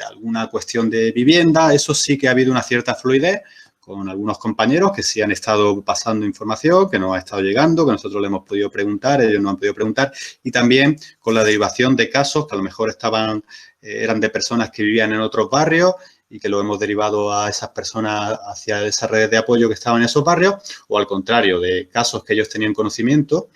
alguna cuestión de vivienda. Eso sí que ha habido una cierta fluidez con algunos compañeros que sí han estado pasando información, que nos ha estado llegando, que nosotros le hemos podido preguntar, ellos nos han podido preguntar, y también con la derivación de casos que a lo mejor eran de personas que vivían en otros barrios y que lo hemos derivado a esas personas hacia esas redes de apoyo que estaban en esos barrios, o al contrario, de casos que ellos tenían conocimiento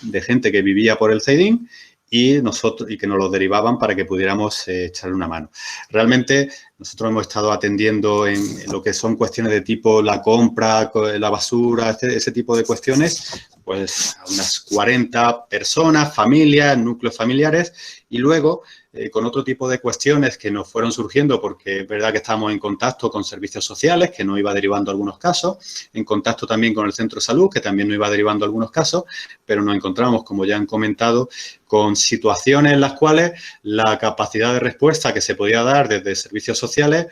de gente que vivía por el CEIDIN y que nos los derivaban para que pudiéramos echarle una mano. Realmente nosotros hemos estado atendiendo en lo que son cuestiones de tipo la compra, la basura, ese tipo de cuestiones, pues a unas 40 personas, familias, núcleos familiares, y luego con otro tipo de cuestiones que nos fueron surgiendo, porque es verdad que estábamos en contacto con servicios sociales, que nos iba derivando algunos casos, en contacto también con el centro de salud, que también nos iba derivando algunos casos, pero nos encontramos, como ya han comentado, con situaciones en las cuales la capacidad de respuesta que se podía dar desde servicios sociales,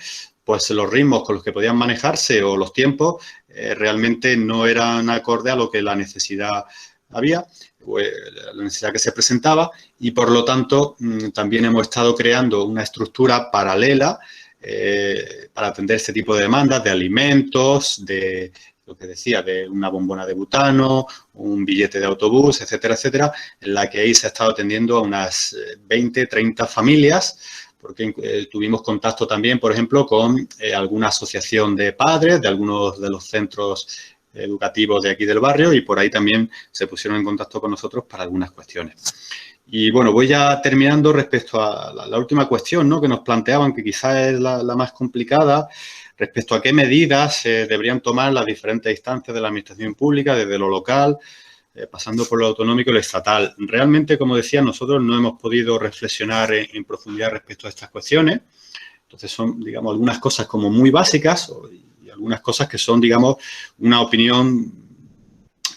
pues los ritmos con los que podían manejarse o los tiempos realmente no eran acorde a lo que la necesidad había, pues, la necesidad que se presentaba, y por lo tanto también hemos estado creando una estructura paralela para atender este tipo de demandas de alimentos, de lo que decía, de una bombona de butano, un billete de autobús, etcétera, etcétera, en la que ahí se ha estado atendiendo a unas 20, 30 familias, porque tuvimos contacto también, por ejemplo, con alguna asociación de padres de algunos de los centros educativos de aquí del barrio, y por ahí también se pusieron en contacto con nosotros para algunas cuestiones. Y bueno, voy ya terminando respecto a la última cuestión, ¿no?, que nos planteaban, que quizás es la más complicada, respecto a qué medidas deberían tomar las diferentes instancias de la administración pública, desde lo local, pasando por lo autonómico y lo estatal. Realmente, como decía, nosotros no hemos podido reflexionar en profundidad respecto a estas cuestiones. Entonces son, digamos, algunas cosas como muy básicas y algunas cosas que son, digamos, una opinión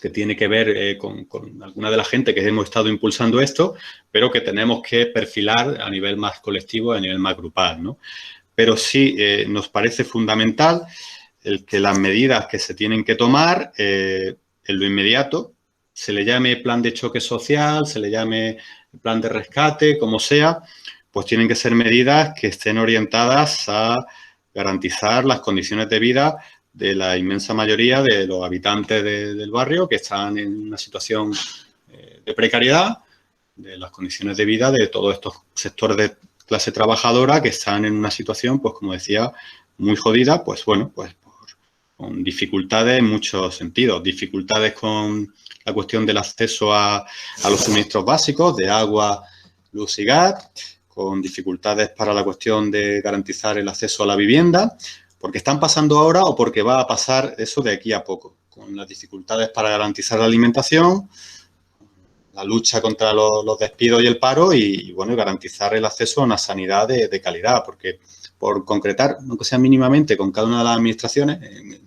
que tiene que ver con alguna de la gente que hemos estado impulsando esto, pero que tenemos que perfilar a nivel más colectivo, a nivel más grupal, ¿no? Pero sí nos parece fundamental el que las medidas que se tienen que tomar en lo inmediato, se le llame plan de choque social, se le llame plan de rescate, como sea, pues tienen que ser medidas que estén orientadas a garantizar las condiciones de vida de la inmensa mayoría de los habitantes del barrio que están en una situación de precariedad, de las condiciones de vida de todos estos sectores de clase trabajadora que están en una situación, pues como decía, muy jodida, pues bueno, pues con dificultades en muchos sentidos, dificultades con la cuestión del acceso a los suministros básicos de agua, luz y gas, con dificultades para la cuestión de garantizar el acceso a la vivienda, porque están pasando ahora o porque va a pasar eso de aquí a poco, con las dificultades para garantizar la alimentación, la lucha contra los despidos y el paro y, bueno, garantizar el acceso a una sanidad de calidad, porque por concretar, aunque sea mínimamente con cada una de las administraciones, en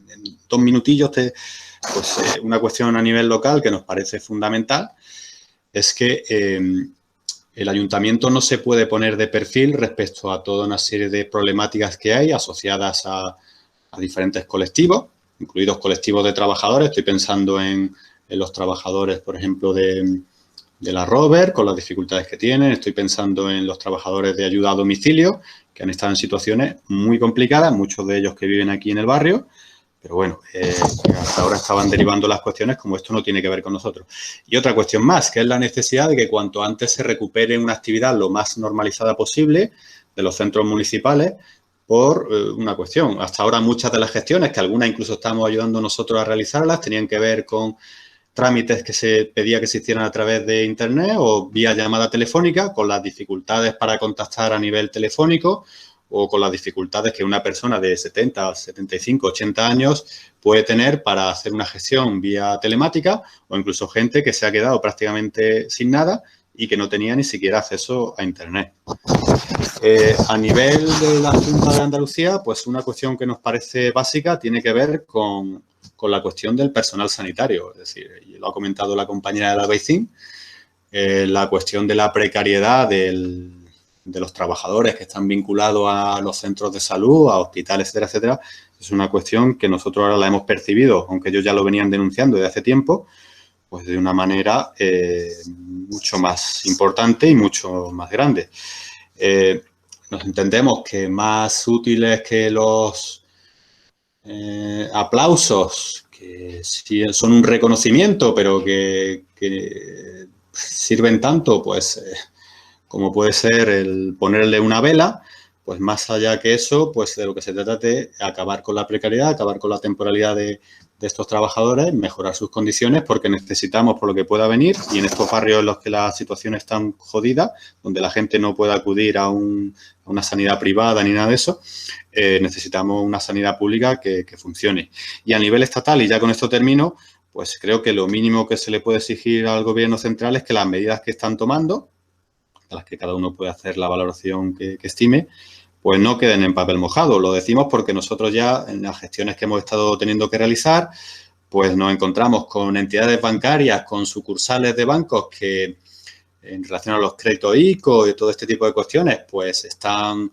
2 minutillos, pues una cuestión a nivel local que nos parece fundamental es que el ayuntamiento no se puede poner de perfil respecto a toda una serie de problemáticas que hay asociadas a diferentes colectivos, incluidos colectivos de trabajadores. Estoy pensando en los trabajadores, por ejemplo, de la Rover, con las dificultades que tienen. Estoy pensando en los trabajadores de ayuda a domicilio, que han estado en situaciones muy complicadas, muchos de ellos que viven aquí en el barrio. Pero bueno, hasta ahora estaban derivando las cuestiones como esto no tiene que ver con nosotros. Y otra cuestión más, que es la necesidad de que cuanto antes se recupere una actividad lo más normalizada posible de los centros municipales por una cuestión. Hasta ahora muchas de las gestiones, que algunas incluso estamos ayudando nosotros a realizarlas, tenían que ver con trámites que se pedía que se hicieran a través de Internet o vía llamada telefónica, con las dificultades para contactar a nivel telefónico o con las dificultades que una persona de 70, 75, 80 años puede tener para hacer una gestión vía telemática, o incluso gente que se ha quedado prácticamente sin nada y que no tenía ni siquiera acceso a Internet. A nivel de la Junta de Andalucía, pues una cuestión que nos parece básica tiene que ver con la cuestión del personal sanitario. Es decir, y lo ha comentado la compañera del Albaicín, la cuestión de la precariedad de los trabajadores que están vinculados a los centros de salud, a hospitales, etcétera, etcétera, es una cuestión que nosotros ahora la hemos percibido, aunque ellos ya lo venían denunciando desde hace tiempo, pues de una manera mucho más importante y mucho más grande. Nos entendemos que más útiles que los aplausos, que sí son un reconocimiento, pero que sirven tanto, pues como puede ser el ponerle una vela, pues más allá que eso, pues de lo que se trata de acabar con la precariedad, acabar con la temporalidad de estos trabajadores, mejorar sus condiciones, porque necesitamos por lo que pueda venir, y en estos barrios en los que la situación es tan jodida, donde la gente no puede acudir a una sanidad privada ni nada de eso, necesitamos una sanidad pública que funcione. Y a nivel estatal, y ya con esto termino, pues creo que lo mínimo que se le puede exigir al Gobierno central es que las medidas que están tomando, a las que cada uno puede hacer la valoración que estime, pues no queden en papel mojado. Lo decimos porque nosotros ya en las gestiones que hemos estado teniendo que realizar, pues nos encontramos con entidades bancarias, con sucursales de bancos que en relación a los créditos ICO y todo este tipo de cuestiones, pues están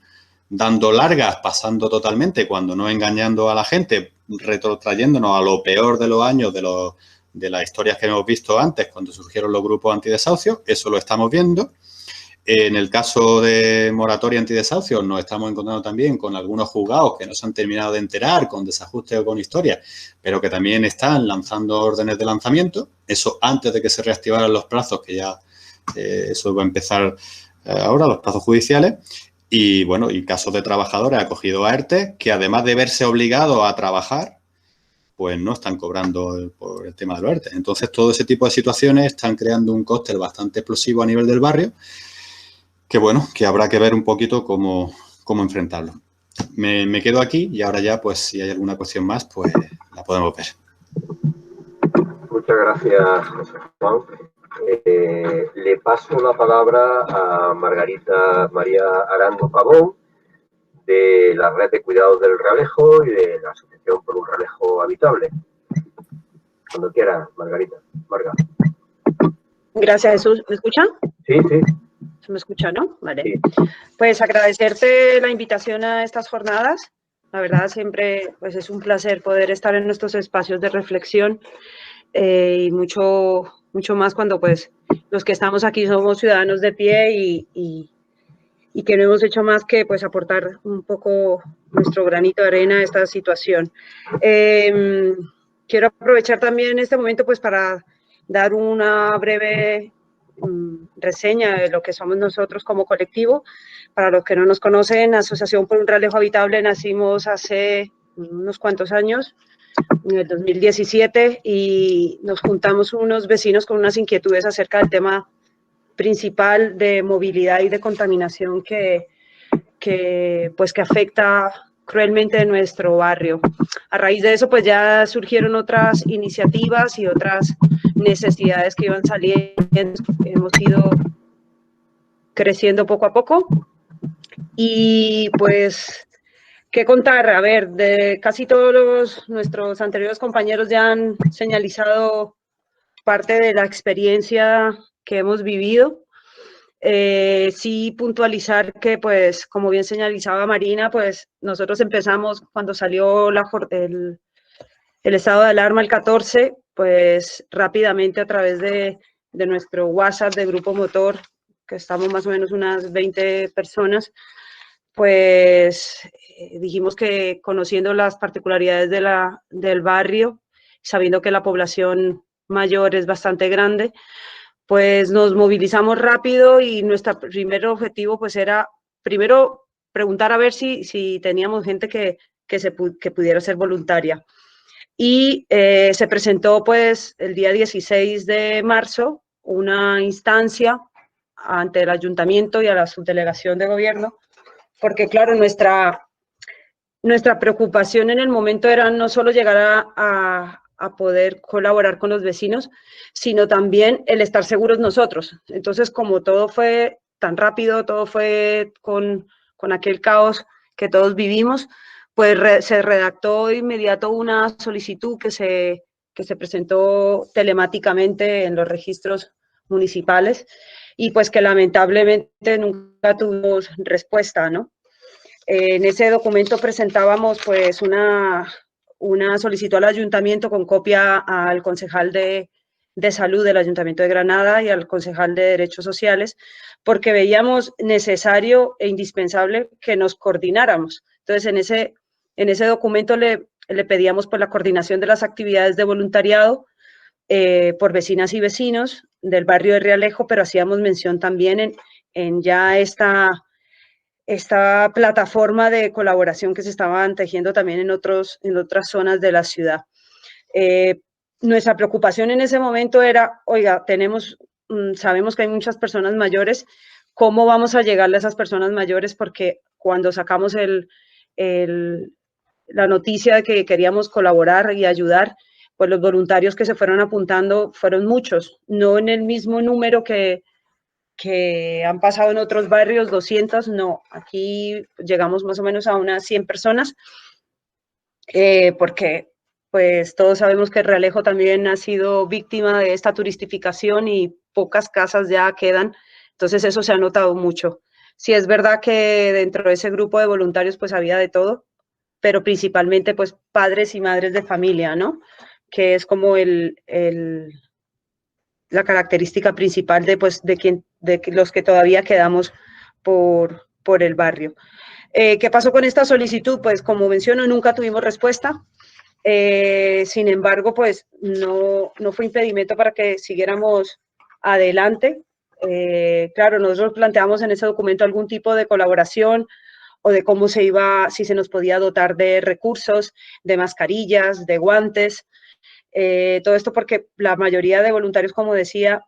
dando largas, pasando totalmente, cuando no engañando a la gente, retrotrayéndonos a lo peor de los años de las historias que hemos visto antes, cuando surgieron los grupos antidesahucios. Eso lo estamos viendo. En el caso de moratoria antidesahucios nos estamos encontrando también con algunos juzgados que no se han terminado de enterar, con desajustes o con historias, pero que también están lanzando órdenes de lanzamiento. Eso antes de que se reactivaran los plazos, que ya eso va a empezar ahora, los plazos judiciales. Y bueno, y casos de trabajadores acogidos a ERTE, que además de verse obligados a trabajar, pues no están cobrando por el tema del ERTE. Entonces, todo ese tipo de situaciones están creando un cóctel bastante explosivo a nivel del barrio, que bueno, que habrá que ver un poquito cómo enfrentarlo. Me quedo aquí y ahora ya, pues, si hay alguna cuestión más, pues la podemos ver. Muchas gracias, José Juan. Le paso la palabra a Margarita María Arango Pavón, de la Red de Cuidados del Realejo y de la Asociación por un Realejo Habitable. Cuando quiera, Margarita. Marga. Gracias, Jesús. ¿Me escuchan? Sí, sí. ¿Se me escucha, no? Vale. Sí. Pues agradecerte la invitación a estas jornadas. La verdad, siempre pues, es un placer poder estar en nuestros espacios de reflexión y mucho más cuando pues los que estamos aquí somos ciudadanos de pie y que no hemos hecho más que pues aportar un poco nuestro granito de arena a esta situación. Quiero aprovechar también este momento pues para dar una breve reseña de lo que somos nosotros como colectivo. Para los que no nos conocen, Asociación por un Realejo Habitable nacimos hace unos cuantos años, en el 2017, y nos juntamos unos vecinos con unas inquietudes acerca del tema principal de movilidad y de contaminación que afecta cruelmente nuestro barrio. A raíz de eso, pues ya surgieron otras iniciativas y otras necesidades que iban saliendo. Hemos ido creciendo poco a poco y pues, ¿qué contar? A ver, de casi todos nuestros anteriores compañeros ya han señalizado parte de la experiencia que hemos vivido. Sí puntualizar que, pues, como bien señalizaba Marina, pues nosotros empezamos cuando salió el estado de alarma el 14, pues rápidamente a través de nuestro WhatsApp de Grupo Motor, que estamos más o menos unas 20 personas, pues dijimos que conociendo las particularidades del barrio, sabiendo que la población mayor es bastante grande, pues nos movilizamos rápido y nuestro primer objetivo pues era primero preguntar a ver si teníamos gente que pudiera ser voluntaria. Y se presentó pues el día 16 de marzo una instancia ante el ayuntamiento y a la subdelegación de gobierno, porque claro, nuestra preocupación en el momento era no solo llegar a poder colaborar con los vecinos, sino también el estar seguros nosotros. Entonces, como todo fue tan rápido, todo fue con aquel caos que todos vivimos, pues se redactó de inmediato una solicitud que se presentó telemáticamente en los registros municipales y pues que lamentablemente nunca tuvimos respuesta, ¿no? En ese documento presentábamos pues una solicitud al ayuntamiento con copia al concejal de salud del Ayuntamiento de Granada y al concejal de Derechos Sociales, porque veíamos necesario e indispensable que nos coordináramos. Entonces, en ese documento le pedíamos pues la coordinación de las actividades de voluntariado por vecinas y vecinos del barrio de Rialejo, pero hacíamos mención también en ya esta plataforma de colaboración que se estaban tejiendo también en otras zonas de la ciudad. Nuestra preocupación en ese momento era, oiga, sabemos que hay muchas personas mayores, ¿cómo vamos a llegarle a esas personas mayores? Porque cuando sacamos la noticia de que queríamos colaborar y ayudar, pues los voluntarios que se fueron apuntando fueron muchos, no en el mismo número que han pasado en otros barrios, 200, no, aquí llegamos más o menos a unas 100 personas, porque pues todos sabemos que Rialejo también ha sido víctima de esta turistificación y pocas casas ya quedan, entonces eso se ha notado mucho. Sí es verdad que dentro de ese grupo de voluntarios pues había de todo, pero principalmente pues padres y madres de familia, ¿no? Que es como la característica principal de los que todavía quedamos por el barrio. ¿Qué pasó con esta solicitud? Pues como menciono, nunca tuvimos respuesta. Sin embargo, pues no fue impedimento para que siguiéramos adelante. Claro, nosotros planteamos en ese documento algún tipo de colaboración o de cómo si se nos podía dotar de recursos, de mascarillas, de guantes. Todo esto porque la mayoría de voluntarios, como decía,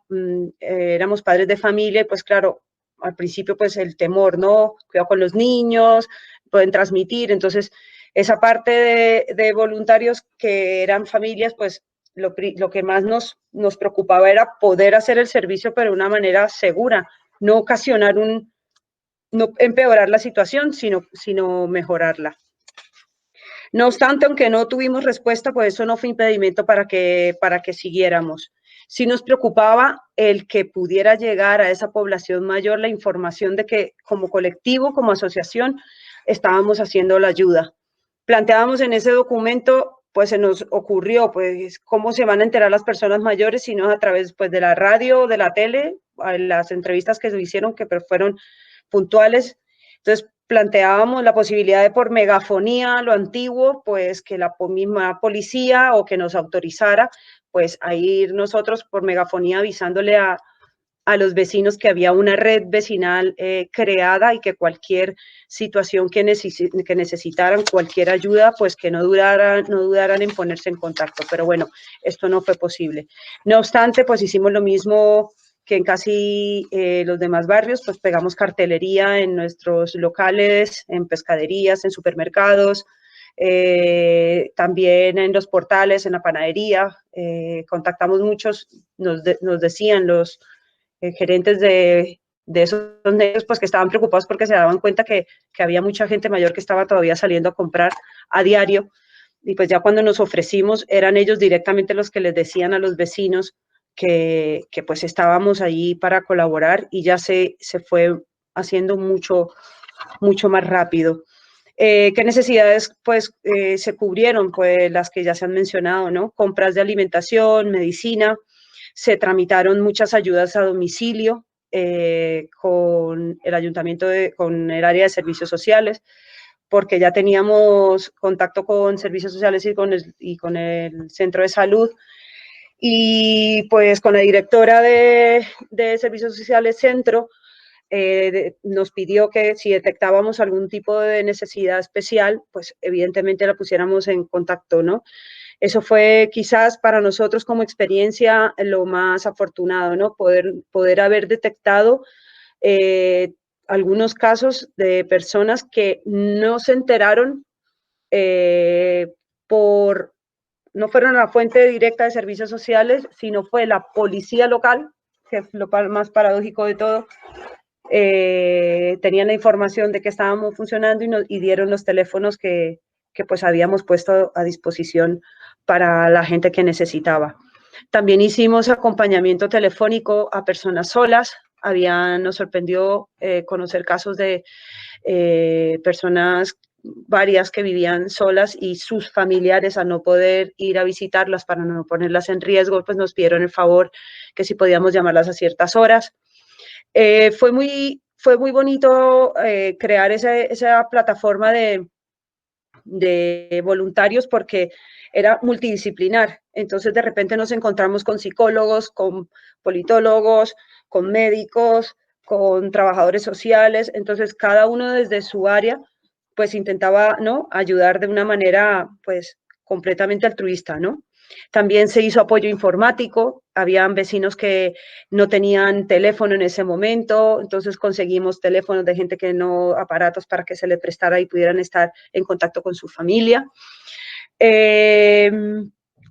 éramos padres de familia y pues claro, al principio pues el temor, ¿no? Cuidado con los niños, pueden transmitir, entonces esa parte de voluntarios que eran familias, pues lo que más nos preocupaba era poder hacer el servicio pero de una manera segura, no no empeorar la situación, sino mejorarla. No obstante, aunque no tuvimos respuesta, pues eso no fue impedimento para que siguiéramos. Sí nos preocupaba el que pudiera llegar a esa población mayor la información de que como colectivo, como asociación, estábamos haciendo la ayuda. Planteábamos en ese documento, pues se nos ocurrió, pues, cómo se van a enterar las personas mayores, si no a través pues, de la radio, de la tele, las entrevistas que se hicieron, que fueron puntuales. Entonces, planteábamos la posibilidad de por megafonía, lo antiguo, pues que la misma policía o que nos autorizara, pues a ir nosotros por megafonía avisándole a los vecinos que había una red vecinal creada y que cualquier situación que necesitaran, cualquier ayuda, pues que no dudaran en ponerse en contacto. Pero bueno, esto no fue posible. No obstante, pues hicimos lo mismo que en casi los demás barrios, pues pegamos cartelería en nuestros locales, en pescaderías, en supermercados, también en los portales, en la panadería, contactamos muchos, nos decían los gerentes de esos negocios, pues que estaban preocupados porque se daban cuenta que había mucha gente mayor que estaba todavía saliendo a comprar a diario, y pues ya cuando nos ofrecimos, eran ellos directamente los que les decían a los vecinos que pues estábamos allí para colaborar, y ya se fue haciendo mucho más rápido. ¿Qué necesidades pues se cubrieron? Pues las que ya se han mencionado, ¿no? Compras de alimentación, medicina, se tramitaron muchas ayudas a domicilio con el ayuntamiento, con el área de servicios sociales, porque ya teníamos contacto con servicios sociales y con el centro de salud, y pues con la directora de servicios sociales centro, nos pidió que si detectábamos algún tipo de necesidad especial, pues evidentemente la pusiéramos en contacto, ¿no? Eso fue quizás para nosotros como experiencia lo más afortunado, ¿no? Poder haber detectado algunos casos de personas que no se enteraron no fueron a la fuente directa de servicios sociales, sino fue la policía local, que es lo más paradójico de todo. Tenían la información de que estábamos funcionando y dieron los teléfonos que pues habíamos puesto a disposición para la gente que necesitaba. También hicimos acompañamiento telefónico a personas solas. Nos sorprendió conocer casos de personas varias que vivían solas, y sus familiares, al no poder ir a visitarlas para no ponerlas en riesgo, pues nos pidieron el favor que si podíamos llamarlas a ciertas horas. Fue muy bonito crear esa plataforma de voluntarios, porque era multidisciplinar. Entonces, de repente nos encontramos con psicólogos, con politólogos, con médicos, con trabajadores sociales. Entonces, cada uno desde su área, pues intentaba, ¿no?, ayudar de una manera, pues, completamente altruista, ¿no? También se hizo apoyo informático. Habían vecinos que no tenían teléfono en ese momento, entonces conseguimos teléfonos de gente que no, aparatos para que se les prestara y pudieran estar en contacto con su familia.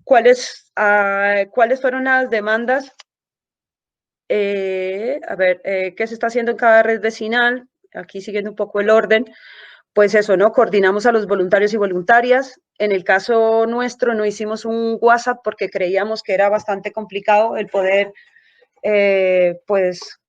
¿Cuáles fueron las demandas? ¿Qué se está haciendo en cada red vecinal? Aquí siguiendo un poco el orden. Pues eso, ¿no? Coordinamos a los voluntarios y voluntarias. En el caso nuestro no hicimos un WhatsApp porque creíamos que era bastante complicado el poder, pues,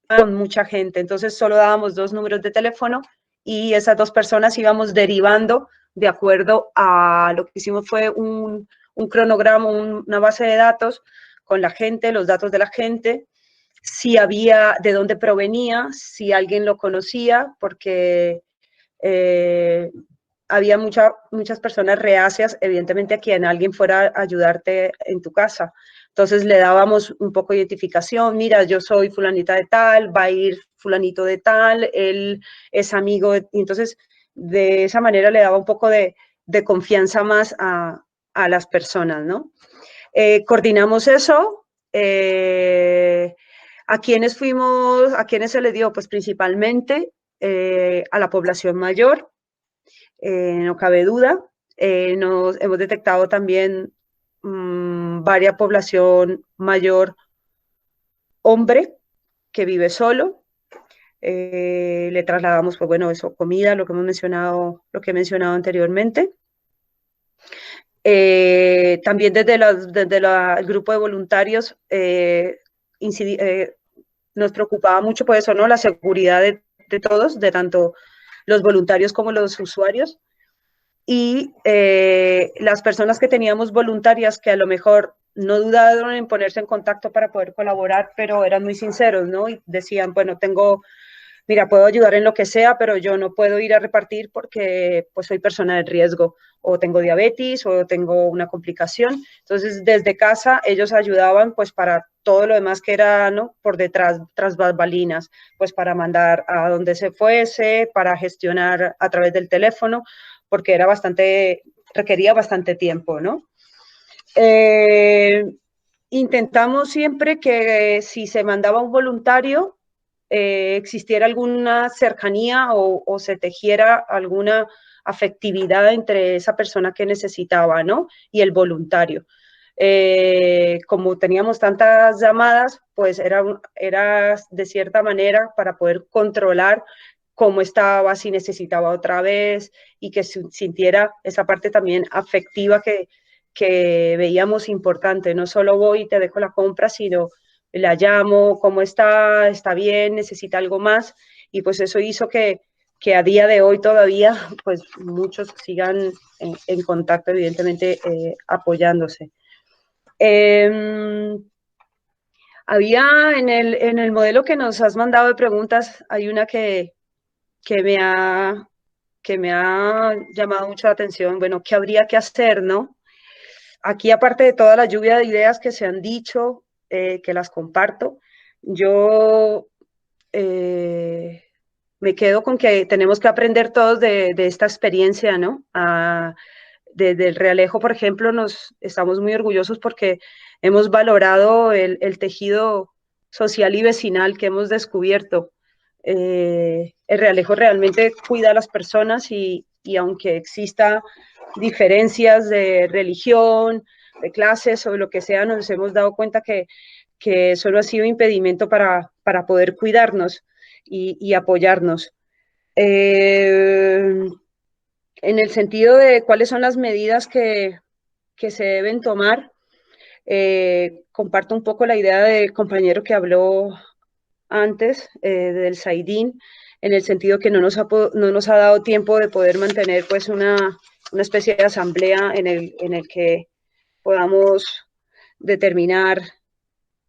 con mucha gente. Entonces solo dábamos 2 números de teléfono, y esas 2 personas íbamos derivando de acuerdo a lo que hicimos. Fue un cronograma, una base de datos con la gente, los datos de la gente, si había, de dónde provenía, si alguien lo conocía, porque había muchas personas reacias, evidentemente, a quien alguien fuera a ayudarte en tu casa. Entonces le dábamos un poco de identificación. Mira, yo soy fulanita de tal, va a ir fulanito de tal, él es amigo. Y entonces, de esa manera le daba un poco de confianza más a las personas, ¿no? Coordinamos eso. ¿A quiénes se le dio? Pues principalmente a la población mayor, no cabe duda. Hemos detectado también varias población mayor hombre que vive solo. Le trasladamos, pues bueno, eso, comida, lo que he mencionado anteriormente. También desde el grupo de voluntarios nos preocupaba mucho por eso, ¿no? La seguridad de todos, de tanto los voluntarios como los usuarios. Y las personas que teníamos voluntarias, que a lo mejor no dudaron en ponerse en contacto para poder colaborar, pero eran muy sinceros, ¿no? Y decían, bueno, mira, puedo ayudar en lo que sea, pero yo no puedo ir a repartir porque pues soy persona de riesgo, o tengo diabetes, o tengo una complicación. Entonces, desde casa ellos ayudaban pues para todo lo demás que era, ¿no?, por detrás, tras bambalinas, pues para mandar a donde se fuese, para gestionar a través del teléfono, porque requería bastante tiempo, ¿no? Intentamos siempre que si se mandaba un voluntario, existiera alguna cercanía o se tejiera alguna afectividad entre esa persona que necesitaba, ¿no? Y el voluntario. Como teníamos tantas llamadas, pues era de cierta manera para poder controlar cómo estaba, si necesitaba otra vez, y que sintiera esa parte también afectiva que veíamos importante. No solo voy y te dejo la compra, sino la llamo, ¿cómo está? ¿Está bien? ¿Necesita algo más? Y pues eso hizo que a día de hoy todavía, pues muchos sigan en contacto, evidentemente, apoyándose. Había en el modelo que nos has mandado de preguntas, hay una que me ha llamado mucho la atención. Bueno, ¿qué habría que hacer, no? Aquí, aparte de toda la lluvia de ideas que se han dicho, que las comparto, yo me quedo con que tenemos que aprender todos de esta experiencia, ¿no? Desde el Realejo, por ejemplo, estamos muy orgullosos porque hemos valorado el tejido social y vecinal que hemos descubierto. El Realejo realmente cuida a las personas y aunque exista diferencias de religión, de clases o lo que sea, nos hemos dado cuenta que eso no ha sido impedimento para poder cuidarnos y apoyarnos. En el sentido de cuáles son las medidas que se deben tomar, comparto un poco la idea del compañero que habló antes, del Saidín, en el sentido que no nos ha dado tiempo de poder mantener pues una especie de asamblea en el que podamos determinar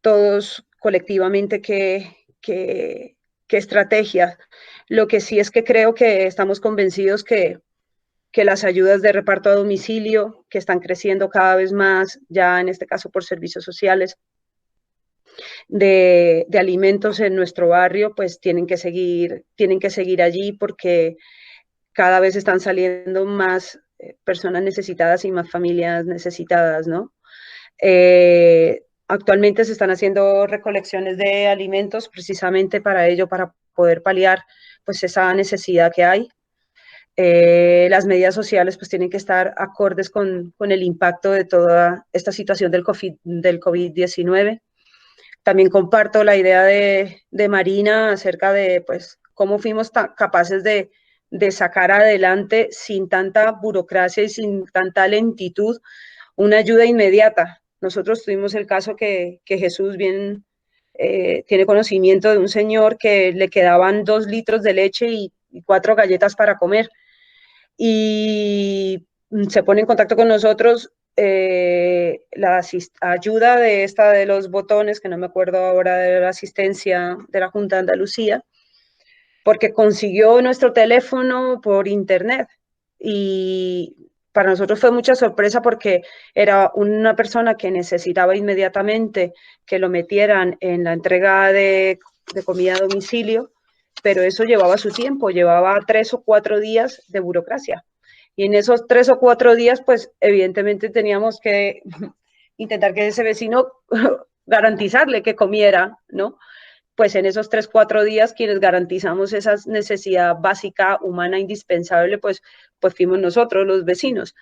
todos colectivamente qué estrategias. Lo que sí es que creo que estamos convencidos que las ayudas de reparto a domicilio, que están creciendo cada vez más, ya en este caso por servicios sociales, de alimentos en nuestro barrio, pues tienen que seguir allí porque cada vez están saliendo más personas necesitadas y más familias necesitadas, ¿no? Actualmente se están haciendo recolecciones de alimentos precisamente para ello, para poder paliar pues esa necesidad que hay. Las medidas sociales pues tienen que estar acordes con el impacto de toda esta situación del COVID-19. También comparto la idea de Marina acerca de pues cómo fuimos capaces de sacar adelante sin tanta burocracia y sin tanta lentitud una ayuda inmediata. Nosotros tuvimos el caso que Jesús bien tiene conocimiento de un señor que le quedaban 2 litros de leche y 4 galletas para comer. Y se pone en contacto con nosotros la ayuda de los botones, que no me acuerdo ahora de la asistencia de la Junta de Andalucía, porque consiguió nuestro teléfono por internet. Y para nosotros fue mucha sorpresa porque era una persona que necesitaba inmediatamente que lo metieran en la entrega de comida a domicilio, pero eso llevaba su tiempo, llevaba 3 o 4 días de burocracia. Y en esos 3 o 4 días, pues evidentemente teníamos que intentar que ese vecino garantizarle que comiera, ¿no? Pues en esos 3 o 4 días quienes garantizamos esa necesidad básica, humana, indispensable, pues fuimos nosotros, los vecinos,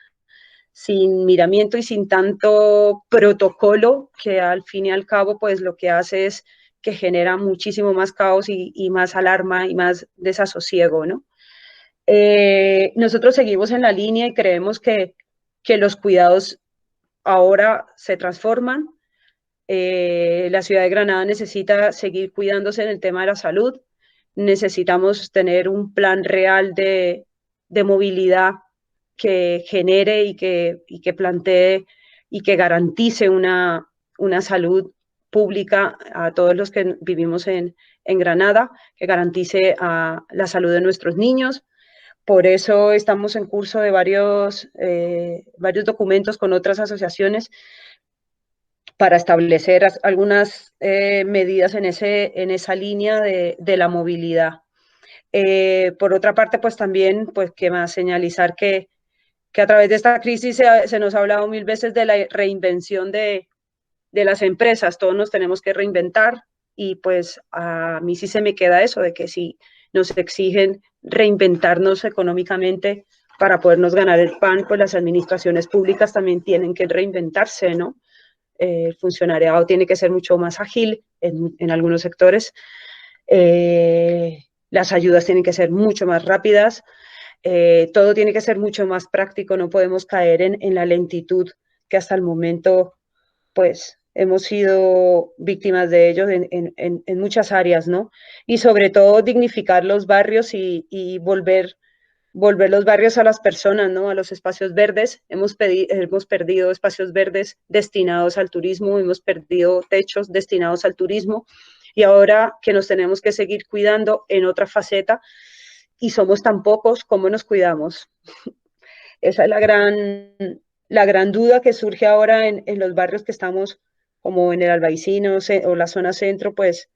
sin miramiento y sin tanto protocolo que al fin y al cabo, pues lo que hace es que genera muchísimo más caos y más alarma y más desasosiego, ¿no? Nosotros seguimos en la línea y creemos que los cuidados ahora se transforman. La ciudad de Granada necesita seguir cuidándose en el tema de la salud. Necesitamos tener un plan real de movilidad que genere y que plantee y que garantice una salud pública a todos los que vivimos en Granada, que garantice la salud de nuestros niños. Por eso estamos en curso de varios documentos con otras asociaciones para establecer algunas medidas en esa línea de la movilidad. Por otra parte, pues también, pues que más señalizar que a través de esta crisis se nos ha hablado 1000 veces de la reinvención de las empresas. Todos nos tenemos que reinventar, y pues a mí sí se me queda eso, de que si nos exigen reinventarnos económicamente para podernos ganar el pan, pues las administraciones públicas también tienen que reinventarse, ¿no? El funcionariado tiene que ser mucho más ágil en algunos sectores, las ayudas tienen que ser mucho más rápidas, todo tiene que ser mucho más práctico, no podemos caer en la lentitud que hasta el momento, pues, hemos sido víctimas de ellos en muchas áreas, ¿no? Y sobre todo dignificar los barrios y volver los barrios a las personas, ¿no? A los espacios verdes. Hemos perdido espacios verdes destinados al turismo, hemos perdido techos destinados al turismo, y ahora que nos tenemos que seguir cuidando en otra faceta, y somos tan pocos, ¿cómo nos cuidamos? Esa es la gran duda que surge ahora en los barrios que estamos, como en el Albaicín o la zona centro, pues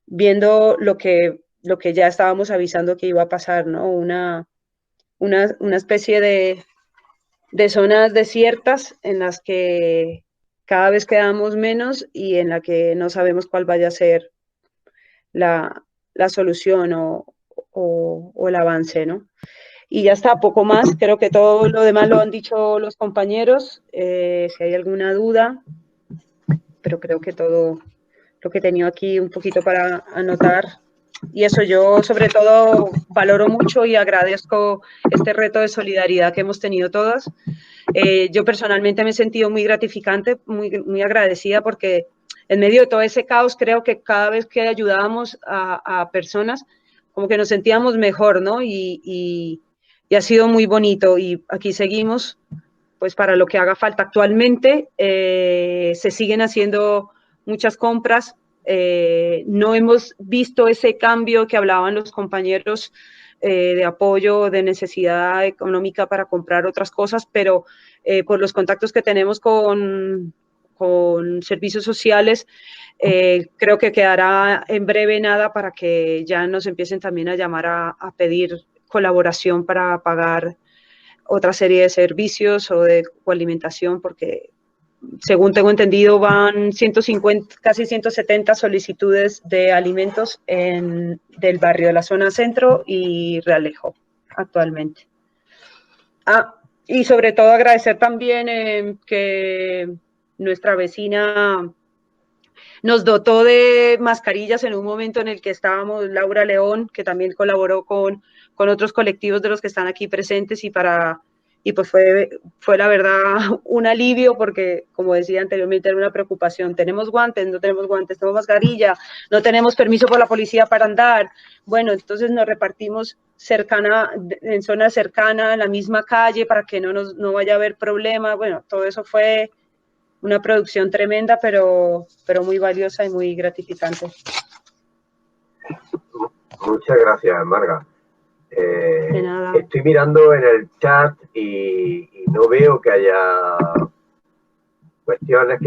viendo lo que ya estábamos avisando que iba a pasar, ¿no? Una especie de zonas desiertas en las que cada vez quedamos menos y en la que no sabemos cuál vaya a ser la solución o el avance, ¿no? Y ya está, poco más. Creo que todo lo demás lo han dicho los compañeros. Si hay alguna duda, pero creo que todo lo que he tenido aquí un poquito para anotar. Y eso, yo sobre todo valoro mucho y agradezco este reto de solidaridad que hemos tenido todas. Yo personalmente me he sentido muy gratificante, muy agradecida, porque en medio de todo ese caos creo que cada vez que ayudábamos a personas, como que nos sentíamos mejor, ¿no? Y ha sido muy bonito, y aquí seguimos, pues para lo que haga falta. Actualmente se siguen haciendo muchas compras, no hemos visto ese cambio que hablaban los compañeros de apoyo, de necesidad económica para comprar otras cosas, pero por los contactos que tenemos con servicios sociales, creo que quedará en breve nada para que ya nos empiecen también a llamar a pedir colaboración para pagar otra serie de servicios o de coalimentación, porque según tengo entendido van 150, casi 170 solicitudes de alimentos del barrio de la zona centro y Realejo actualmente. Y sobre todo agradecer también que nuestra vecina nos dotó de mascarillas en un momento en el que estábamos, Laura León, que también colaboró con otros colectivos de los que están aquí presentes, y pues fue la verdad un alivio, porque como decía anteriormente era una preocupación. Tenemos guantes, no tenemos guantes, tenemos mascarilla, no tenemos permiso por la policía para andar. Bueno, entonces nos repartimos en zona cercana, en la misma calle, para que no vaya a haber problema. Bueno, todo eso fue una producción tremenda, pero muy valiosa y muy gratificante. Muchas gracias, Marga. De nada. Estoy mirando en el chat y no veo que haya cuestiones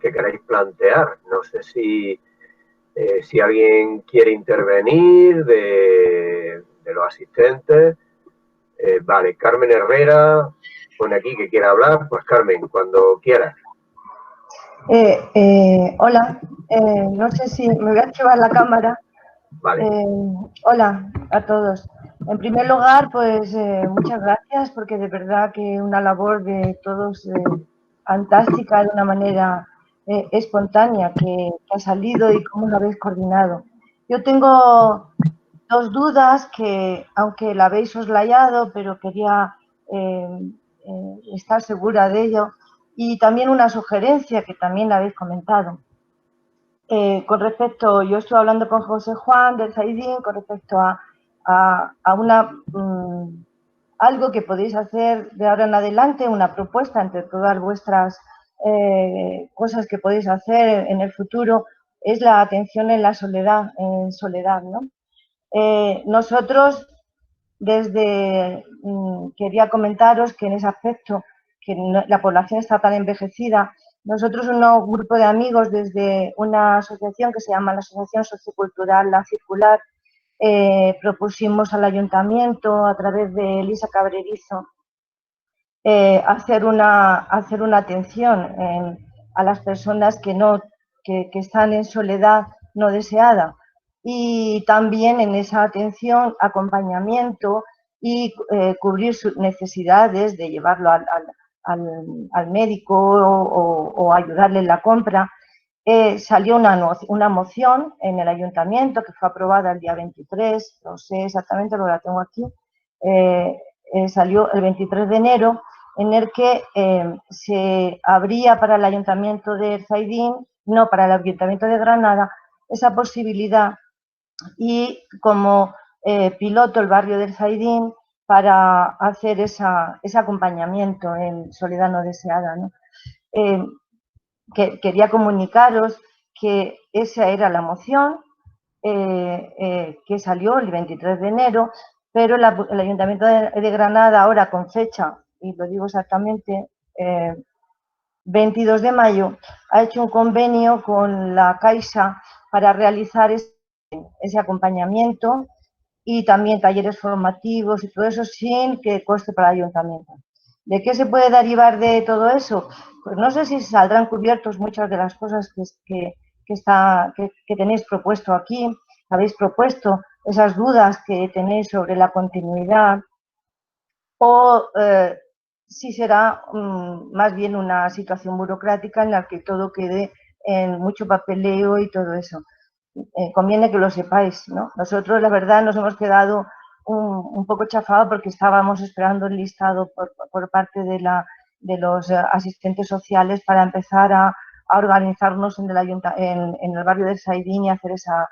que queráis plantear. No sé si alguien quiere intervenir de los asistentes. Vale, Carmen Herrera pone aquí que quiere hablar. Pues Carmen, cuando quieras. Hola, no sé si me voy a activar la cámara. Vale. Hola a todos. En primer lugar, pues muchas gracias, porque de verdad que una labor de todos fantástica, de una manera espontánea que ha salido y cómo lo habéis coordinado. Yo tengo dos dudas que, aunque la habéis soslayado, pero quería estar segura de ello. Y también una sugerencia que también la habéis comentado. Con respecto, yo estoy hablando con José Juan del Zaidín con respecto a algo que podéis hacer de ahora en adelante, una propuesta entre todas vuestras cosas que podéis hacer en el futuro, es la atención en la soledad, ¿no? Nosotros, quería comentaros que en ese aspecto, que la población está tan envejecida, nosotros, un grupo de amigos, desde una asociación que se llama la Asociación Sociocultural La Circular, propusimos al ayuntamiento, a través de Elisa Cabrerizo, hacer una atención a las personas que no que están en soledad no deseada. Y también en esa atención, acompañamiento y cubrir sus necesidades de llevarlo al médico o ayudarle en la compra. Salió una moción en el ayuntamiento que fue aprobada el día 23, no sé exactamente, lo la tengo aquí, salió el 23 de enero, en el que se abría para el ayuntamiento de Erzaidín, no, para el ayuntamiento de Granada, esa posibilidad y como piloto el barrio de Erzaidín para hacer ese acompañamiento en soledad no deseada, ¿no? Quería comunicaros que esa era la moción que salió el 23 de enero, pero el Ayuntamiento de Granada ahora con fecha, y lo digo exactamente, 22 de mayo, ha hecho un convenio con la Caixa para realizar ese acompañamiento y también talleres formativos y todo eso sin que coste para el Ayuntamiento. ¿De qué se puede derivar de todo eso? Pues no sé si saldrán cubiertos muchas de las cosas que tenéis propuesto aquí, habéis propuesto, esas dudas que tenéis sobre la continuidad, o si será más bien una situación burocrática en la que todo quede en mucho papeleo y todo eso. Conviene que lo sepáis, ¿no? Nosotros, la verdad, nos hemos quedado un poco chafados porque estábamos esperando el listado por parte de los asistentes sociales para empezar a organizarnos en el barrio de Erzaidín y hacer esa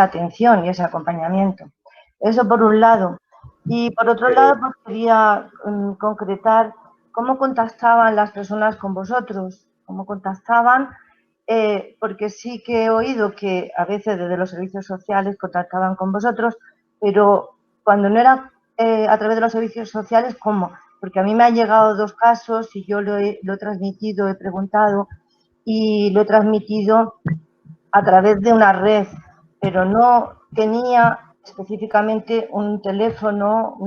atención y ese acompañamiento. Eso por un lado. Y por otro lado, pues quería concretar cómo contactaban las personas con vosotros, cómo contactaban, porque sí que he oído que a veces desde los servicios sociales contactaban con vosotros, pero cuando no era a través de los servicios sociales, ¿cómo? Porque a mí me han llegado 2 casos y yo lo he transmitido, he preguntado y lo he transmitido a través de una red, pero no tenía específicamente un teléfono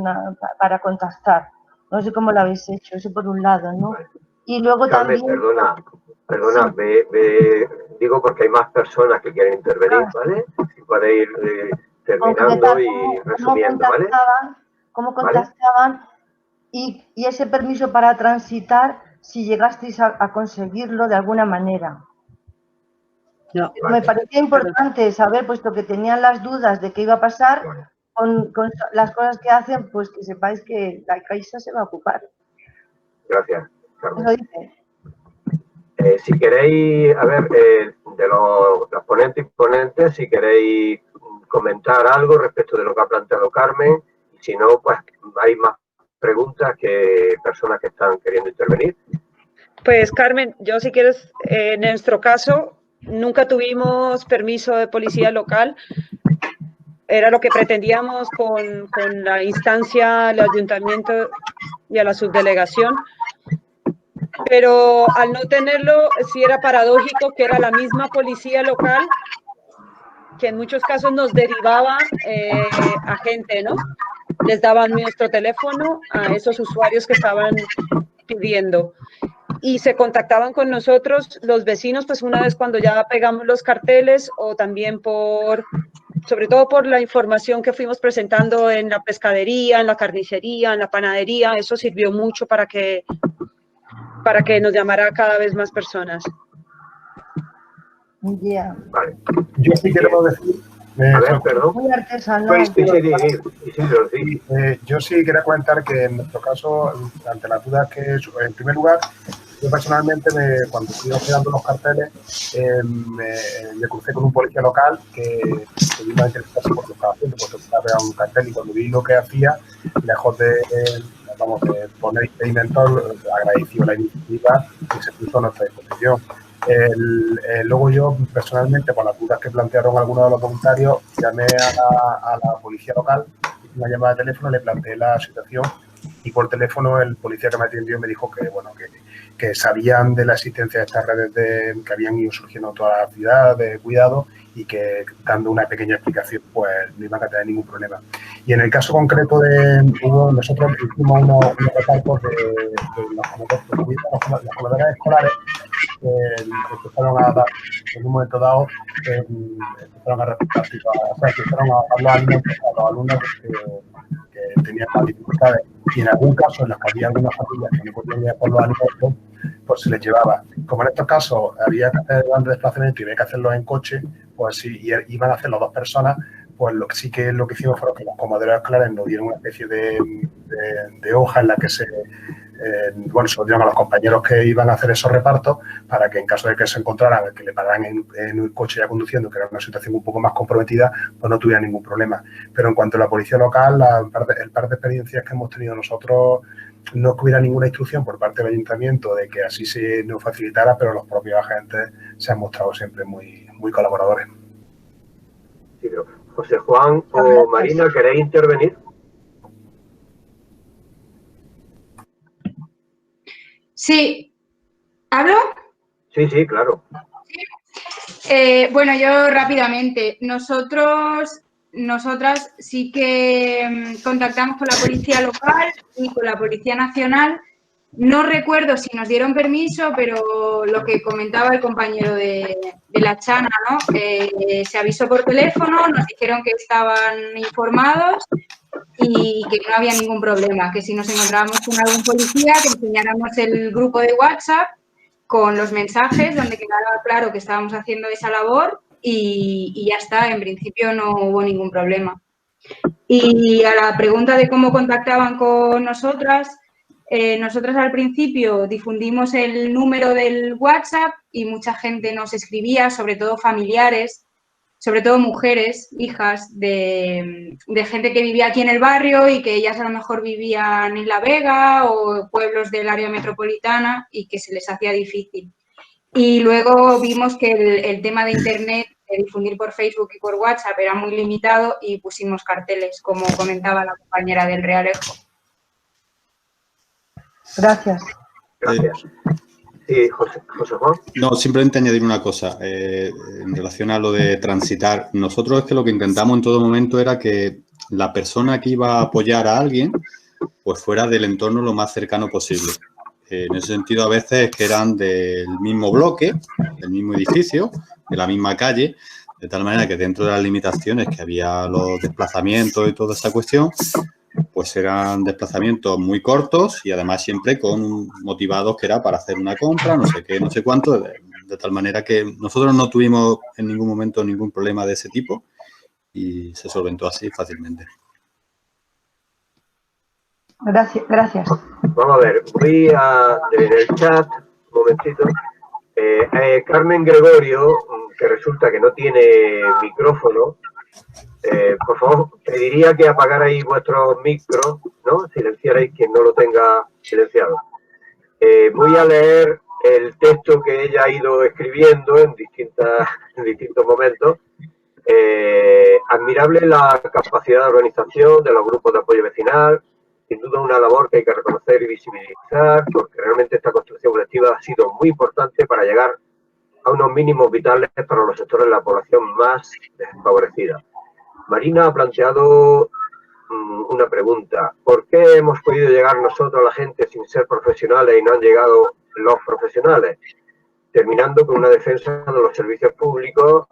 para contactar. No sé cómo lo habéis hecho, eso por un lado, ¿no? Y luego Carmen, también... perdona, sí. Digo porque hay más personas que quieren intervenir, ¿vale? Si podéis ir terminando y resumiendo, ¿vale? ¿Cómo contactaban? ¿Vale? Y ese permiso para transitar, si llegasteis a conseguirlo de alguna manera. No. Me parecía importante saber, puesto que tenían las dudas de qué iba a pasar, con las cosas que hacen, pues que sepáis que la Caixa se va a ocupar. Gracias, Carmen. Eso dice. Si queréis, a ver, de los ponentes y ponentes, si queréis comentar algo respecto de lo que ha planteado Carmen, y si no, pues hay más preguntas que personas que están queriendo intervenir. Pues Carmen, yo si quieres, en nuestro caso, nunca tuvimos permiso de policía local. Era lo que pretendíamos con la instancia, el ayuntamiento y a la subdelegación. Pero al no tenerlo, sí era paradójico que era la misma policía local que en muchos casos nos derivaba a gente, ¿no? Les daban nuestro teléfono a esos usuarios que estaban pidiendo. Y se contactaban con nosotros los vecinos, pues una vez cuando ya pegamos los carteles o también sobre todo por la información que fuimos presentando en la pescadería, en la carnicería, en la panadería, eso sirvió mucho para que nos llamara cada vez más personas. Yeah. Vale. Yo sí quiero decir... a ver, perdón. Muy artesanal. Yo sí quería comentar que en nuestro caso, ante las dudas que, en primer lugar, yo personalmente, cuando estoy hospedando los carteles, me crucé con un policía local que vino a interesarse por lo que estaba haciendo, porque estaba un cartel y cuando vi lo que hacía, lejos de poner impedimentos, agradeció la iniciativa y se puso a nuestra disposición. Luego yo, personalmente, por las dudas que plantearon algunos de los voluntarios, llamé a la policía local, una llamada de teléfono, le planteé la situación y por teléfono el policía que me atendió me dijo que, bueno, que sabían de la existencia de estas redes que habían ido surgiendo en toda la ciudad de cuidado y que dando una pequeña explicación pues no iban a tener ningún problema. Y en el caso concreto nosotros hicimos unos repartos de los comedores escolares empezaron a dar, en un momento dado, empezaron a repartir, o sea, empezaron a los alumnos que tenían más dificultades. Y en algún caso, en los que había algunas familias que no podían ir por los alimentos, pues se les llevaba. Como en estos casos había que hacer grandes desplazamientos y había que hacerlos en coche, pues sí, y iban a hacerlo dos personas, pues lo que hicimos fue que los comederos escolares nos dieron una especie de hoja en la que se lo dieron a los compañeros que iban a hacer esos repartos para que en caso de que se encontraran, que le pararan en un coche ya conduciendo, que era una situación un poco más comprometida, pues no tuviera ningún problema. Pero en cuanto a la policía local, el par de experiencias que hemos tenido nosotros, no es que hubiera ninguna instrucción por parte del ayuntamiento de que así se nos facilitara, pero los propios agentes se han mostrado siempre muy, muy colaboradores. Sí, pero José Juan o Marina, ¿queréis intervenir? Sí. ¿Hablo? Sí, sí, claro. Bueno, yo rápidamente. Nosotras sí que contactamos con la policía local y con la policía nacional. No recuerdo si nos dieron permiso, pero lo que comentaba el compañero de la Chana, ¿no? Se avisó por teléfono, nos dijeron que estaban informados y que no había ningún problema, que si nos encontrábamos con algún policía, que enseñáramos el grupo de WhatsApp con los mensajes donde quedaba claro que estábamos haciendo esa labor y ya está, en principio no hubo ningún problema. Y a la pregunta de cómo contactaban con nosotras, nosotras al principio difundimos el número del WhatsApp y mucha gente nos escribía, sobre todo familiares, sobre todo mujeres, hijas de gente que vivía aquí en el barrio y que ellas a lo mejor vivían en La Vega o pueblos del área metropolitana y que se les hacía difícil. Y luego vimos que el tema de Internet, de difundir por Facebook y por WhatsApp era muy limitado y pusimos carteles, como comentaba la compañera del Realejo. Gracias. Gracias. Sí, José Juan. No, simplemente añadir una cosa en relación a lo de transitar. Nosotros es que lo que intentamos en todo momento era que la persona que iba a apoyar a alguien pues fuera del entorno lo más cercano posible. En ese sentido, a veces que eran del mismo bloque, del mismo edificio, de la misma calle, de tal manera que dentro de las limitaciones que había los desplazamientos y toda esa cuestión, pues eran desplazamientos muy cortos y además siempre con motivados que era para hacer una compra, no sé qué, no sé cuánto, de tal manera que nosotros no tuvimos en ningún momento ningún problema de ese tipo y se solventó así fácilmente. Gracias. Vamos a ver, voy en el chat, un momentito. Carmen Gregorio, que resulta que no tiene micrófono, por favor, pediría que apagarais vuestros micros, ¿no? Silenciarais quien no lo tenga silenciado. Voy a leer el texto que ella ha ido escribiendo en distintos momentos. Admirable la capacidad de organización de los grupos de apoyo vecinal, sin duda una labor que hay que reconocer y visibilizar, porque realmente esta construcción colectiva ha sido muy importante para llegar a unos mínimos vitales para los sectores de la población más desfavorecida. Marina ha planteado una pregunta. ¿Por qué hemos podido llegar nosotros a la gente sin ser profesionales y no han llegado los profesionales? Terminando con una defensa de los servicios públicos,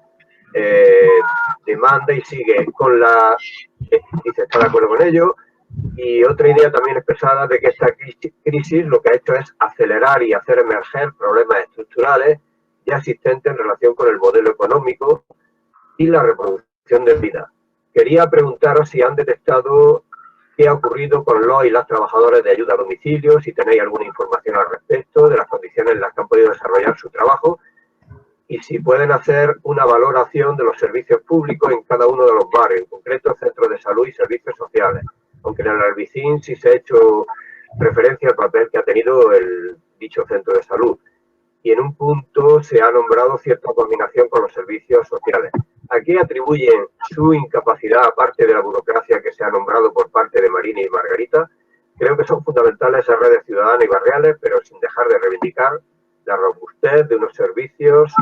demanda y sigue con la... dice, está de acuerdo con ello. Y otra idea también expresada de que esta crisis lo que ha hecho es acelerar y hacer emerger problemas estructurales ya existentes en relación con el modelo económico y la reproducción de vida. Quería preguntaros si han detectado qué ha ocurrido con los y las trabajadores de ayuda a domicilio, si tenéis alguna información al respecto de las condiciones en las que han podido desarrollar su trabajo y si pueden hacer una valoración de los servicios públicos en cada uno de los barrios, en concreto centros de salud y servicios sociales. Aunque en el Albicín sí se ha hecho referencia al papel que ha tenido el dicho centro de salud. Y en un punto se ha nombrado cierta coordinación con los servicios sociales. ¿A qué atribuyen su incapacidad, aparte de la burocracia que se ha nombrado por parte de Marina y Margarita? Creo que son fundamentales esas redes ciudadanas y barriales, pero sin dejar de reivindicar la robustez de unos servicios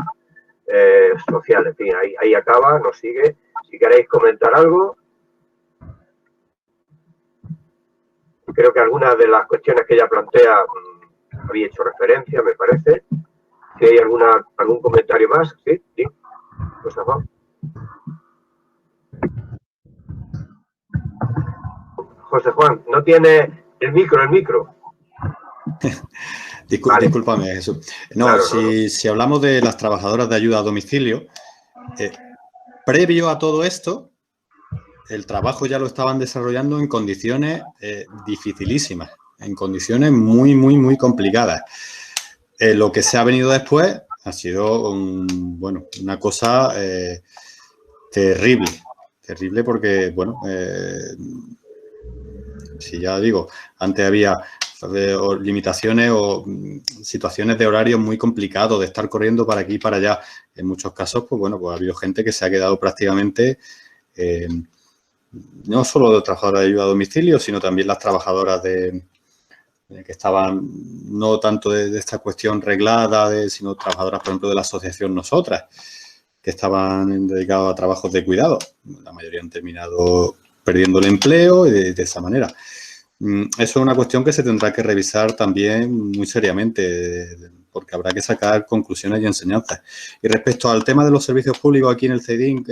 sociales. En fin, ahí acaba, nos sigue. Si queréis comentar algo. Creo que algunas de las cuestiones que ella plantea había hecho referencia, me parece. si hay algún comentario más. Sí, sí. José Juan. José Juan, no tiene el micro. Vale. Discúlpame, Jesús. No, claro, si hablamos de las trabajadoras de ayuda a domicilio, previo a todo esto, el trabajo ya lo estaban desarrollando en condiciones dificilísimas, en condiciones muy, muy, muy complicadas. Lo que se ha venido después ha sido una cosa terrible porque, bueno, si ya digo, antes había limitaciones o situaciones de horarios muy complicados, de estar corriendo para aquí y para allá. En muchos casos, pues bueno, pues ha habido gente que se ha quedado prácticamente, no solo de trabajadoras de ayuda a domicilio, sino también las trabajadoras que estaban no tanto de esta cuestión reglada, sino trabajadoras, por ejemplo, de la asociación Nosotras, que estaban dedicados a trabajos de cuidado. La mayoría han terminado perdiendo el empleo y de esa manera. Eso es una cuestión que se tendrá que revisar también muy seriamente, porque habrá que sacar conclusiones y enseñanzas. Y respecto al tema de los servicios públicos aquí en el CEDIN,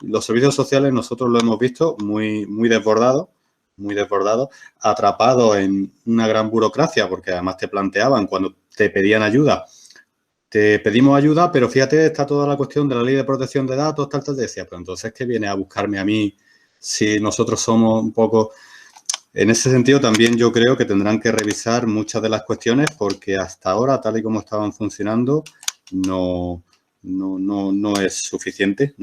los servicios sociales nosotros lo hemos visto muy desbordados, atrapados en una gran burocracia, porque además te planteaban cuando te pedían ayuda, te pedimos ayuda, pero fíjate, está toda la cuestión de la ley de protección de datos, tal, te decía, pero entonces, ¿qué viene a buscarme a mí si nosotros somos un poco... En ese sentido, también yo creo que tendrán que revisar muchas de las cuestiones porque hasta ahora, tal y como estaban funcionando, no es suficiente,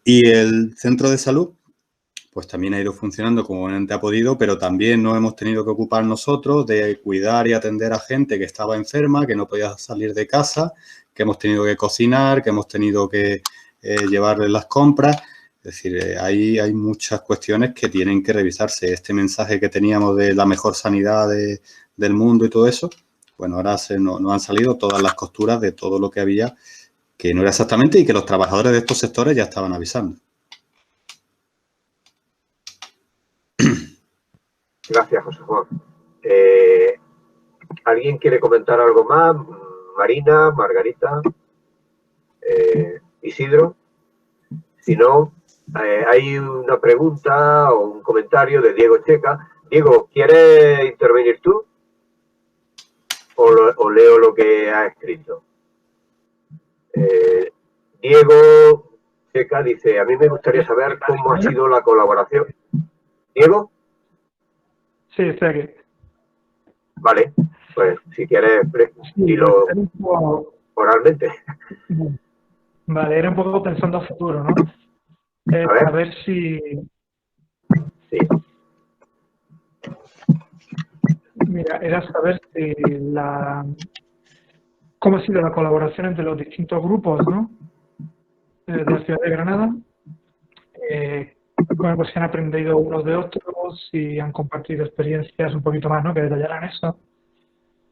Y el centro de salud, pues también ha ido funcionando como buenamente ha podido, pero también nos hemos tenido que ocupar nosotros de cuidar y atender a gente que estaba enferma, que no podía salir de casa, que hemos tenido que cocinar, que hemos tenido que llevarles las compras. Es decir, hay muchas cuestiones que tienen que revisarse. Este mensaje que teníamos de la mejor sanidad del mundo y todo eso, bueno, ahora nos han salido todas las costuras de todo lo que había, que no era exactamente y que los trabajadores de estos sectores ya estaban avisando. Gracias, José Juan. ¿Alguien quiere comentar algo más? Marina, Margarita, Isidro. Si no, hay una pregunta o un comentario de Diego Checa. Diego, ¿quieres intervenir tú? ¿O leo lo que ha escrito? Diego Checa dice, a mí me gustaría saber cómo ha sido la colaboración. ¿Diego? Sí, estoy aquí. Vale, pues si quieres, dilo oralmente. Vale, era un poco pensando a futuro, ¿no? A ver si... Sí. Mira, era saber si cómo ha sido la colaboración entre los distintos grupos, ¿no? De la ciudad de Granada. Bueno, pues se han aprendido unos de otros y han compartido experiencias un poquito más, ¿no? Que detallaran eso.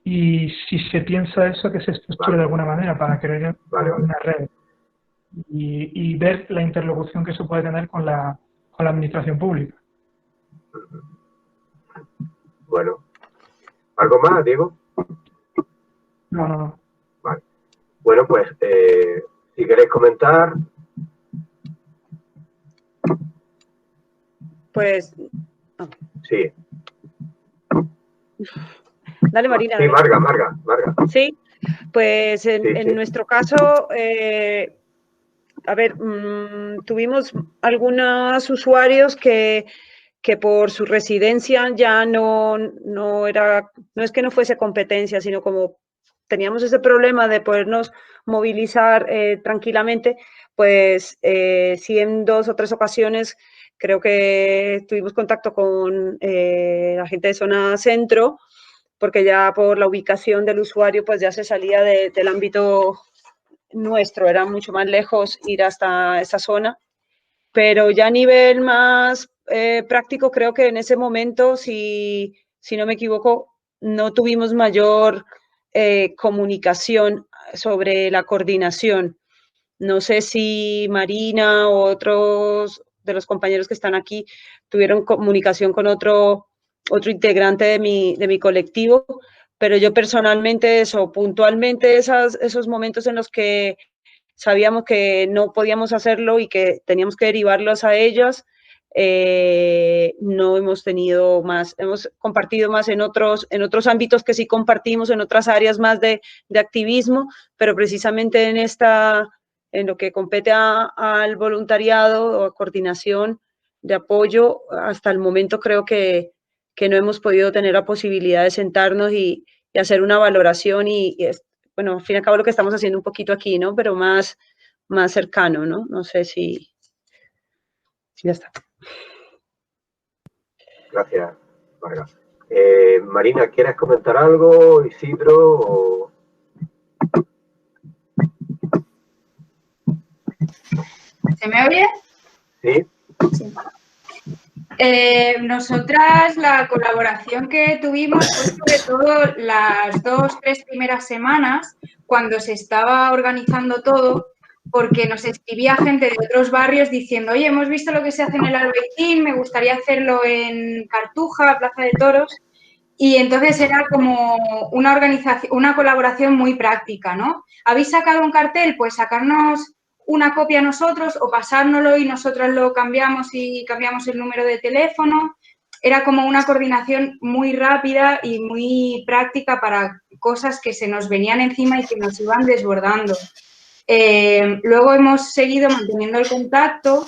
Y si se piensa eso, que se estructure de alguna manera para crear una red y ver la interlocución que se puede tener con la administración pública. Bueno. ¿Algo más, Diego? No. Vale. Bueno, pues, si queréis comentar... Pues... Oh. Sí. Dale, Marina. Sí, Marga. Sí, pues en nuestro caso, a ver, tuvimos algunos usuarios que por su residencia ya no es que no fuese competencia, sino como teníamos ese problema de podernos movilizar tranquilamente, pues sí en 2 o 3 ocasiones creo que tuvimos contacto con la gente de zona centro, porque ya por la ubicación del usuario pues ya se salía del ámbito nuestro, era mucho más lejos ir hasta esa zona. Pero ya a nivel más práctico, creo que en ese momento, si no me equivoco, no tuvimos mayor comunicación sobre la coordinación. No sé si Marina o otros de los compañeros que están aquí tuvieron comunicación con otro integrante de mi colectivo, pero yo personalmente eso, puntualmente esos momentos en los que sabíamos que no podíamos hacerlo y que teníamos que derivarlos a ellos, no hemos tenido más, hemos compartido más en otros ámbitos que sí compartimos, en otras áreas más de activismo, pero precisamente en lo que compete al voluntariado o a coordinación de apoyo, hasta el momento creo que no hemos podido tener la posibilidad de sentarnos y hacer una valoración bueno, al fin y al cabo lo que estamos haciendo un poquito aquí, ¿no? Pero más cercano, ¿no? No sé si ya está. Gracias, Vargas. Marina, ¿quieres comentar algo? Isidro. ¿Se me oye? Sí. Sí. Nosotras la colaboración que tuvimos fue sobre todo las 2-3 primeras semanas cuando se estaba organizando todo, porque nos escribía gente de otros barrios diciendo, oye, hemos visto lo que se hace en el Albaicín, me gustaría hacerlo en Cartuja, Plaza de Toros, y entonces era como una organización, una colaboración muy práctica, ¿no? ¿Habéis sacado un cartel? Pues sacarnos una copia nosotros o pasárnoslo y nosotros lo cambiamos y cambiamos el número de teléfono. Era como una coordinación muy rápida y muy práctica para cosas que se nos venían encima y que nos iban desbordando. Luego hemos seguido manteniendo el contacto,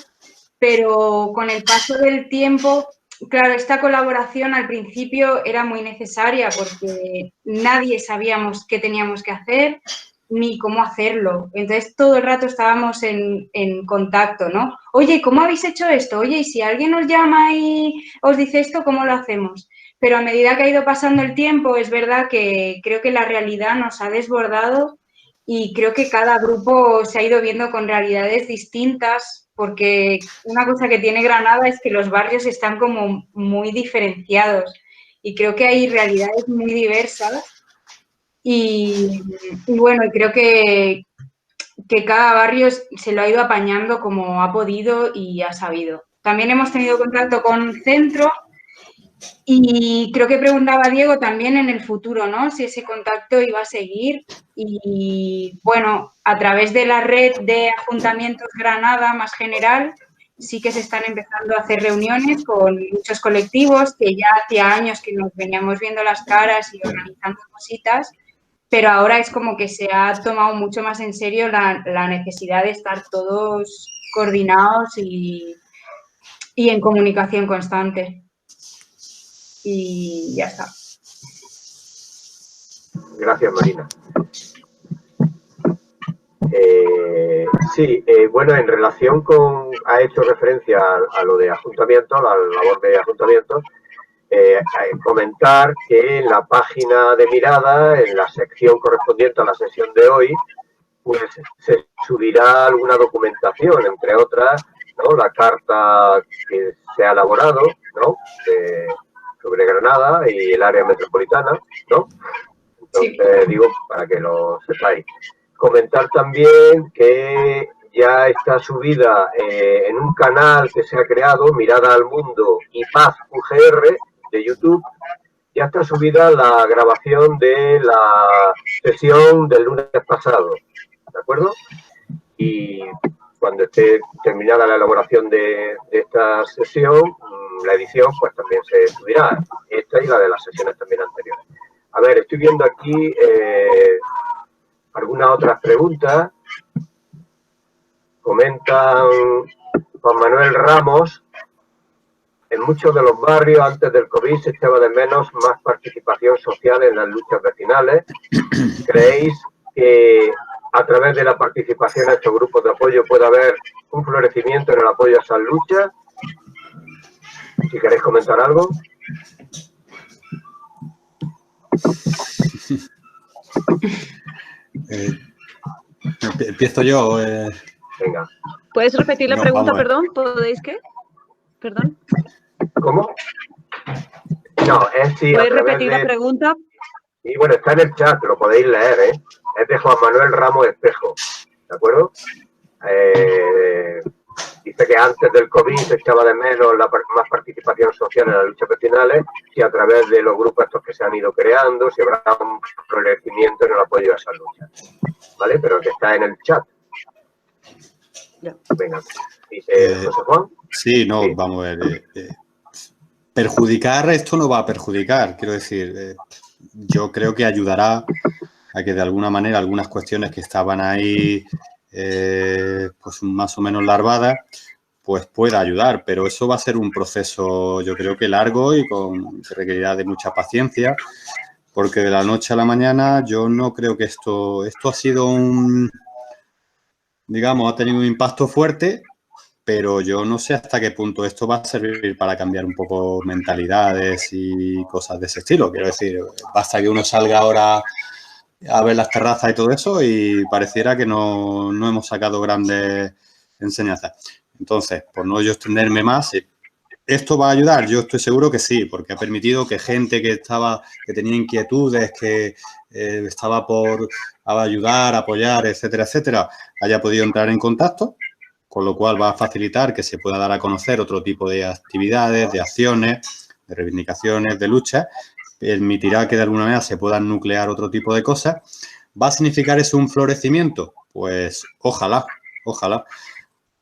pero con el paso del tiempo, claro, esta colaboración al principio era muy necesaria porque nadie sabíamos qué teníamos que hacer ni cómo hacerlo. Entonces, todo el rato estábamos en contacto, ¿no? Oye, ¿cómo habéis hecho esto? Oye, y si alguien os llama y os dice esto, ¿cómo lo hacemos? Pero a medida que ha ido pasando el tiempo, es verdad que creo que la realidad nos ha desbordado y creo que cada grupo se ha ido viendo con realidades distintas, porque una cosa que tiene Granada es que los barrios están como muy diferenciados y creo que hay realidades muy diversas. Y bueno, creo que cada barrio se lo ha ido apañando como ha podido y ha sabido. También hemos tenido contacto con Centro y creo que preguntaba Diego también en el futuro, ¿no? Si ese contacto iba a seguir. Y bueno, a través de la red de Ayuntamientos Granada más general, sí que se están empezando a hacer reuniones con muchos colectivos que ya hacía años que nos veníamos viendo las caras y organizando cositas. Pero ahora es como que se ha tomado mucho más en serio la necesidad de estar todos coordinados y en comunicación constante. Y ya está. Gracias, Marina. Sí, bueno, en relación con, ha hecho referencia a lo de ayuntamientos, a la labor de ayuntamientos, comentar que en la página de Mirada, en la sección correspondiente a la sesión de hoy, pues se subirá alguna documentación, entre otras, ¿no? La carta que se ha elaborado, ¿no? Sobre Granada y el área metropolitana, ¿no? Entonces, digo, para que lo sepáis. Comentar también que ya está subida en un canal que se ha creado, Mirada al Mundo y Paz UGR, de YouTube, ya está subida la grabación de la sesión del lunes pasado, ¿de acuerdo? Y cuando esté terminada la elaboración de esta sesión, la edición pues también se subirá, esta y la de las sesiones también anteriores. A ver, estoy viendo aquí algunas otras preguntas. Comentan Juan Manuel Ramos: en muchos de los barrios antes del COVID se echaba de menos más participación social en las luchas vecinales. ¿Creéis que a través de la participación en estos grupos de apoyo puede haber un florecimiento en el apoyo a esas luchas? Si queréis comentar algo. Empiezo yo. Venga. ¿Puedes repetir la pregunta, perdón? ¿Podéis qué? Perdón. ¿Cómo? No, es si ¿Puedes repetir la pregunta? Y bueno, está en el chat, lo podéis leer, ¿eh? Es de Juan Manuel Ramos Espejo, ¿de acuerdo? Dice que antes del COVID se echaba de menos más participación social en las luchas vecinales y a través de los grupos estos que se han ido creando, si habrá un florecimiento en el apoyo a esas luchas. ¿Vale? Pero que está en el chat. Venga, dice José Juan. Sí, no, sí. Vamos a ver. Perjudicar, esto no va a perjudicar, quiero decir, yo creo que ayudará a que de alguna manera algunas cuestiones que estaban ahí pues más o menos larvadas, pues pueda ayudar, pero eso va a ser un proceso yo creo que largo y que requerirá de mucha paciencia, porque de la noche a la mañana yo no creo que esto ha sido digamos, ha tenido un impacto fuerte, pero yo no sé hasta qué punto esto va a servir para cambiar un poco mentalidades y cosas de ese estilo. Quiero decir, basta que uno salga ahora a ver las terrazas y todo eso y pareciera que no hemos sacado grandes enseñanzas. Entonces, por no yo extenderme más, ¿esto va a ayudar? Yo estoy seguro que sí, porque ha permitido que gente que tenía inquietudes, que estaba por ayudar, apoyar, etcétera, etcétera, haya podido entrar en contacto, con lo cual va a facilitar que se pueda dar a conocer otro tipo de actividades, de acciones, de reivindicaciones, de luchas, permitirá que de alguna manera se puedan nuclear otro tipo de cosas. ¿Va a significar eso un florecimiento? Pues ojalá, ojalá.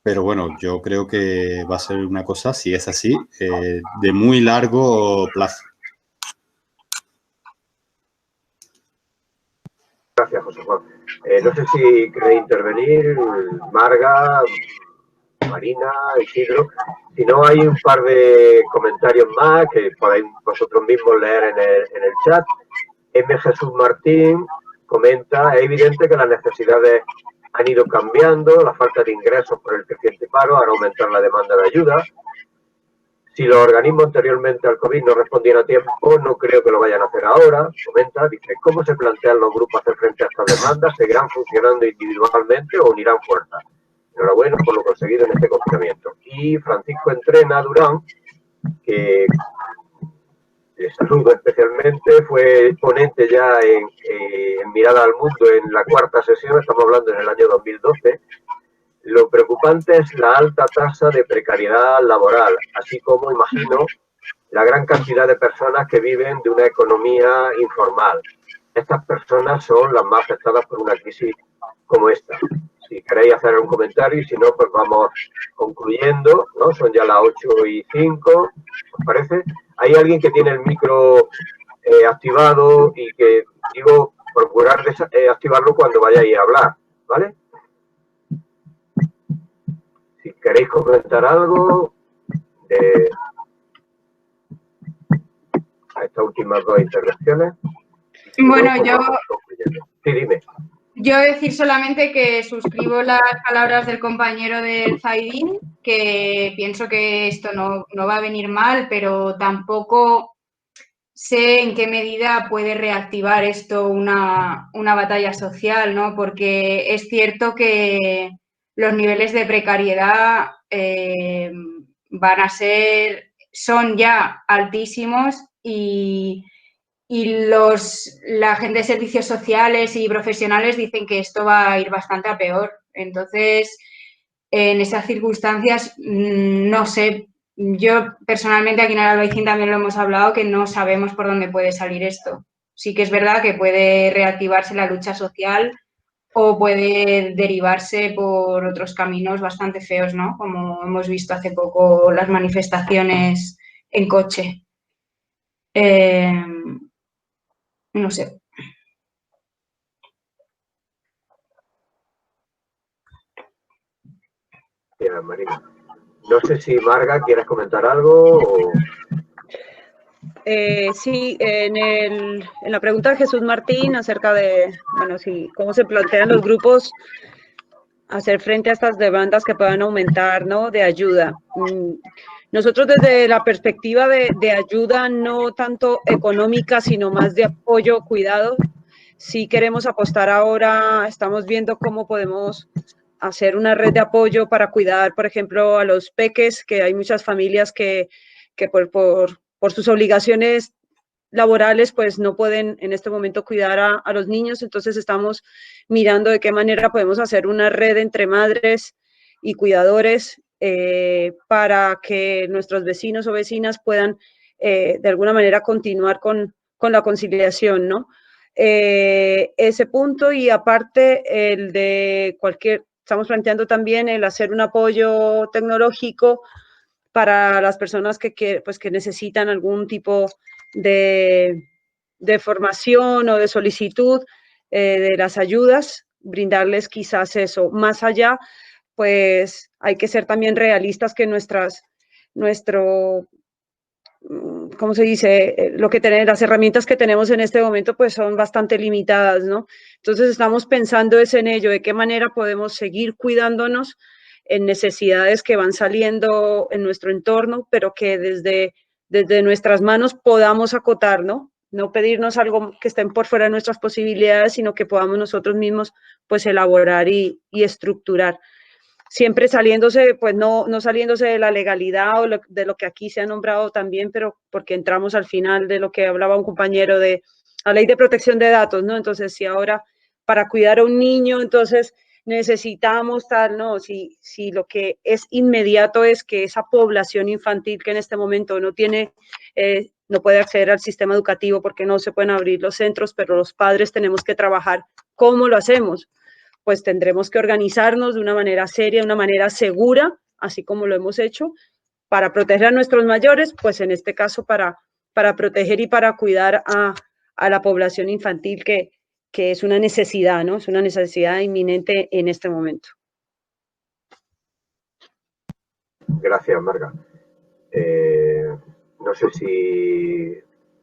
Pero bueno, yo creo que va a ser una cosa, si es así, de muy largo plazo. Gracias, José Juan. No sé si queréis intervenir, Marga, Marina, Isidro. Si no, hay un par de comentarios más que podéis vosotros mismos leer en el chat. M. Jesús Martín comenta: es evidente que las necesidades han ido cambiando, la falta de ingresos por el creciente paro hará aumentar la demanda de ayuda. Si los organismos anteriormente al COVID no respondían a tiempo, no creo que lo vayan a hacer ahora. Comenta, dice: ¿cómo se plantean los grupos hacer frente a estas demandas? ¿Seguirán funcionando individualmente o unirán fuerzas? Enhorabuena por lo conseguido en este confinamiento. Y Francisco Entrena Durán, que le saludo especialmente, fue ponente ya en Mirada al Mundo en la 4ª sesión, estamos hablando en el año 2012. Lo preocupante es la alta tasa de precariedad laboral, así como, imagino, la gran cantidad de personas que viven de una economía informal. Estas personas son las más afectadas por una crisis como esta. Si queréis hacer un comentario y si no, pues vamos concluyendo, ¿no? Son ya las 8:05, ¿os parece? Hay alguien que tiene el micro activado y que, digo, procurar activarlo cuando vayáis a hablar, ¿vale? Si queréis comentar algo a estas últimas 2 intervenciones. Bueno, pues yo... Sí, dime. Yo decir solamente que suscribo las palabras del compañero del Zaidín, que pienso que esto no va a venir mal, pero tampoco sé en qué medida puede reactivar esto una batalla social, ¿no? Porque es cierto que los niveles de precariedad son ya altísimos y la gente de servicios sociales y profesionales dicen que esto va a ir bastante a peor. Entonces, en esas circunstancias, no sé, yo personalmente aquí en el Albaicín también lo hemos hablado, que no sabemos por dónde puede salir esto. Sí que es verdad que puede reactivarse la lucha social o puede derivarse por otros caminos bastante feos, ¿no? Como hemos visto hace poco las manifestaciones en coche. No sé. Bien, Marina. No sé si Marga quieres comentar algo o... Sí, en la pregunta de Jesús Martín acerca de, bueno, sí, cómo se plantean los grupos hacer frente a estas demandas que puedan aumentar, ¿no? De ayuda. Nosotros desde la perspectiva de ayuda no tanto económica, sino más de apoyo, cuidado, sí queremos apostar ahora, estamos viendo cómo podemos hacer una red de apoyo para cuidar, por ejemplo, a los peques, que hay muchas familias que por sus obligaciones laborales, pues no pueden en este momento cuidar a los niños. Entonces estamos mirando de qué manera podemos hacer una red entre madres y cuidadores para que nuestros vecinos o vecinas puedan de alguna manera continuar con la conciliación, ¿no? Ese punto, y aparte el de estamos planteando también el hacer un apoyo tecnológico para las personas que necesitan algún tipo de formación o de solicitud de las ayudas, brindarles quizás eso. Más allá, pues hay que ser también realistas que ¿cómo se dice? Las herramientas que tenemos en este momento pues son bastante limitadas, ¿no? Entonces estamos pensando en ello, de qué manera podemos seguir cuidándonos en necesidades que van saliendo en nuestro entorno, pero que desde nuestras manos podamos acotar, ¿no? No pedirnos algo que estén por fuera de nuestras posibilidades, sino que podamos nosotros mismos pues elaborar y estructurar. Siempre saliéndose, pues no saliéndose de la legalidad o de lo que aquí se ha nombrado también, pero porque entramos al final de lo que hablaba un compañero de la ley de protección de datos, ¿no? Entonces, si ahora para cuidar a un niño, entonces necesitamos tal, ¿no? Si lo que es inmediato es que esa población infantil que en este momento no puede acceder al sistema educativo porque no se pueden abrir los centros, pero los padres tenemos que trabajar. ¿Cómo lo hacemos? Pues tendremos que organizarnos de una manera seria, de una manera segura, así como lo hemos hecho, para proteger a nuestros mayores, pues en este caso para proteger y para cuidar a la población infantil, que es una necesidad, ¿no? Es una necesidad inminente en este momento. Gracias, Marga. No sé si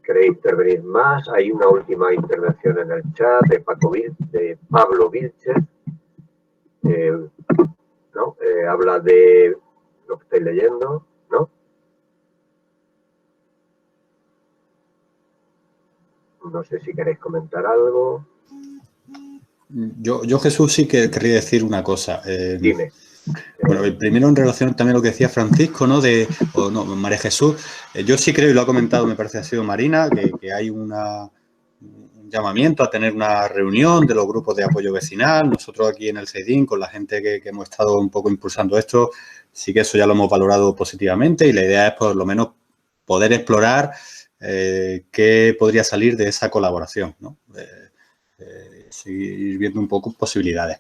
queréis intervenir más. Hay una última intervención en el chat de Pablo Vilches. ¿No? Habla de lo que estáis leyendo, ¿no? No sé si queréis comentar algo. Yo, Jesús, sí que querría decir una cosa. Dime. Bueno, primero en relación también a lo que decía Francisco, ¿no? María Jesús. Yo sí creo, y lo ha comentado, me parece, ha sido Marina, que hay un llamamiento a tener una reunión de los grupos de apoyo vecinal. Nosotros aquí en el CEDIN, con la gente que hemos estado un poco impulsando esto, sí que eso ya lo hemos valorado positivamente, y la idea es por lo menos poder explorar qué podría salir de esa colaboración, ¿no? Seguir viendo un poco posibilidades.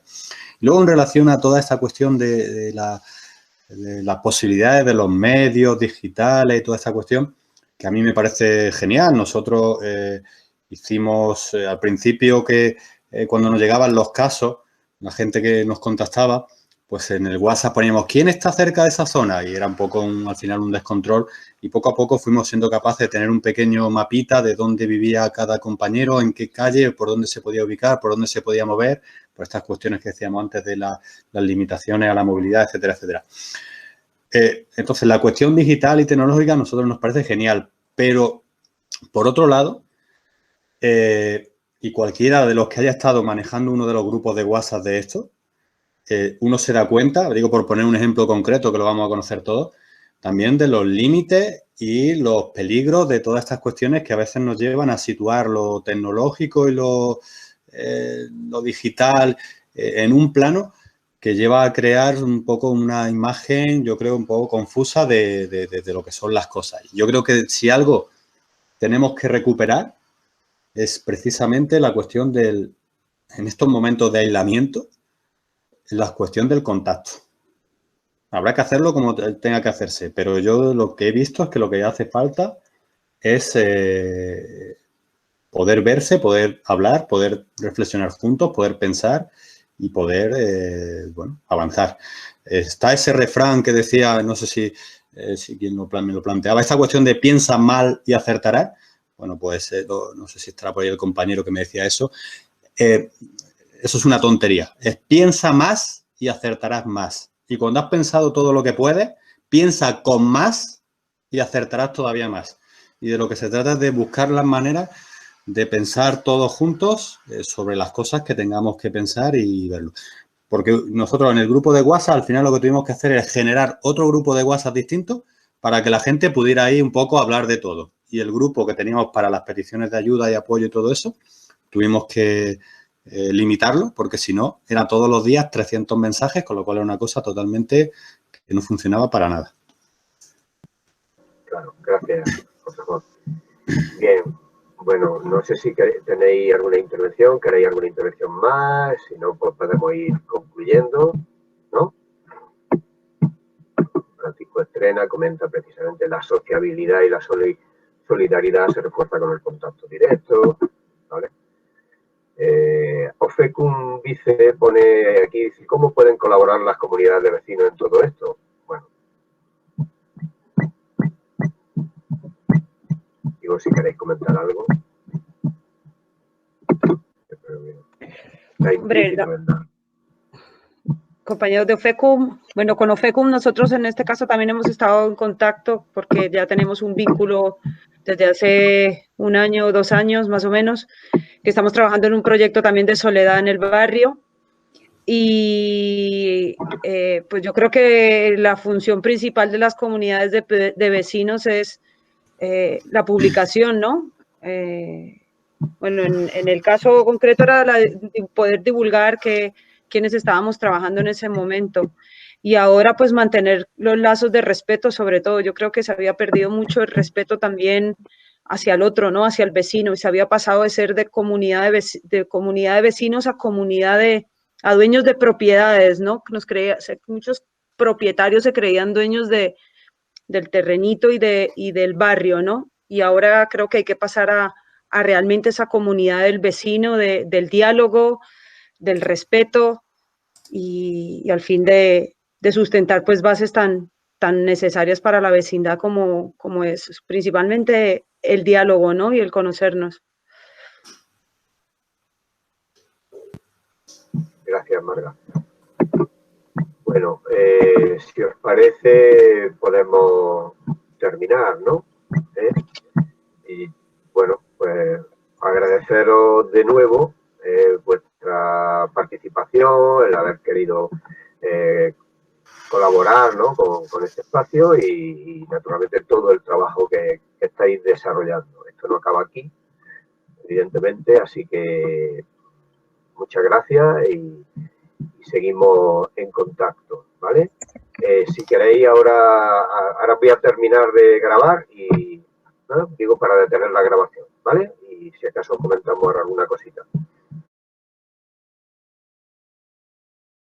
Luego, en relación a toda esta cuestión de las posibilidades de los medios digitales y toda esta cuestión, que a mí me parece genial. Nosotros hicimos al principio que cuando nos llegaban los casos, la gente que nos contactaba, pues en el WhatsApp poníamos ¿quién está cerca de esa zona? Y era un poco al final un descontrol, y poco a poco fuimos siendo capaces de tener un pequeño mapita de dónde vivía cada compañero, en qué calle, por dónde se podía ubicar, por dónde se podía mover, por estas cuestiones que decíamos antes de las limitaciones a la movilidad, etcétera, etcétera. Entonces, la cuestión digital y tecnológica a nosotros nos parece genial, pero por otro lado, y cualquiera de los que haya estado manejando uno de los grupos de WhatsApp de esto, uno se da cuenta, digo por poner un ejemplo concreto que lo vamos a conocer todos, también de los límites y los peligros de todas estas cuestiones que a veces nos llevan a situar lo tecnológico y lo digital en un plano que lleva a crear un poco una imagen, yo creo, un poco confusa de lo que son las cosas. Yo creo que si algo tenemos que recuperar es precisamente la cuestión en estos momentos de aislamiento, la cuestión del contacto. Habrá que hacerlo como tenga que hacerse, pero yo lo que he visto es que lo que hace falta es poder verse, poder hablar, poder reflexionar juntos, poder pensar y poder, bueno, avanzar. Está ese refrán que decía, no sé si quien me lo planteaba, esta cuestión de piensa mal y acertarás. Bueno, pues no sé si estará por ahí el compañero que me decía eso. Eso es una tontería. Es piensa más y acertarás más. Y cuando has pensado todo lo que puedes, piensa con más y acertarás todavía más. Y de lo que se trata es de buscar las maneras de pensar todos juntos sobre las cosas que tengamos que pensar y verlo. Porque nosotros en el grupo de WhatsApp, al final lo que tuvimos que hacer es generar otro grupo de WhatsApp distinto para que la gente pudiera ir un poco a hablar de todo. Y el grupo que teníamos para las peticiones de ayuda y apoyo y todo eso, tuvimos que limitarlo, porque si no, eran todos los días 300 mensajes, con lo cual era una cosa totalmente que no funcionaba para nada. Claro, gracias, profesor. Bien, bueno, no sé si tenéis alguna intervención, queréis alguna intervención más, si no, pues podemos ir concluyendo, ¿no? Francisco Estrena comenta precisamente la sociabilidad y la solidaridad se refuerza con el contacto directo, ¿vale? Ofecum Vice pone aquí, ¿cómo pueden colaborar las comunidades de vecinos en todo esto? Bueno, digo, si queréis comentar algo. Hombre, compañeros de Ofecum, bueno, con Ofecum nosotros en este caso también hemos estado en contacto porque ya tenemos un vínculo desde hace 1 año o 2 años más o menos, que estamos trabajando en un proyecto también de soledad en el barrio. Y pues yo creo que la función principal de las comunidades de vecinos es la publicación, ¿no? Bueno, en el caso concreto era poder divulgar quienes estábamos trabajando en ese momento. Y ahora pues mantener los lazos de respeto sobre todo. Yo creo que se había perdido mucho el respeto también hacia el otro, ¿no? Hacia el vecino. Y se había pasado de ser de comunidad de vecinos a comunidad a dueños de propiedades, ¿no? Muchos propietarios se creían dueños del terrenito y del barrio, ¿no? Y ahora creo que hay que pasar a realmente esa comunidad del vecino, del diálogo, del respeto y al fin de sustentar pues bases tan necesarias para la vecindad como es principalmente el diálogo, ¿no? Y el conocernos. Gracias, Marga. Bueno, si os parece, podemos terminar, ¿no? Y bueno, pues agradeceros de nuevo vuestra participación, el haber querido colaborar, ¿no? con este espacio y naturalmente todo el trabajo que estáis desarrollando. Esto no acaba aquí, evidentemente, así que muchas gracias y seguimos en contacto, ¿vale? Si queréis, ahora voy a terminar de grabar y, ¿no? Digo, para detener la grabación, ¿vale? Y si acaso comentamos alguna cosita.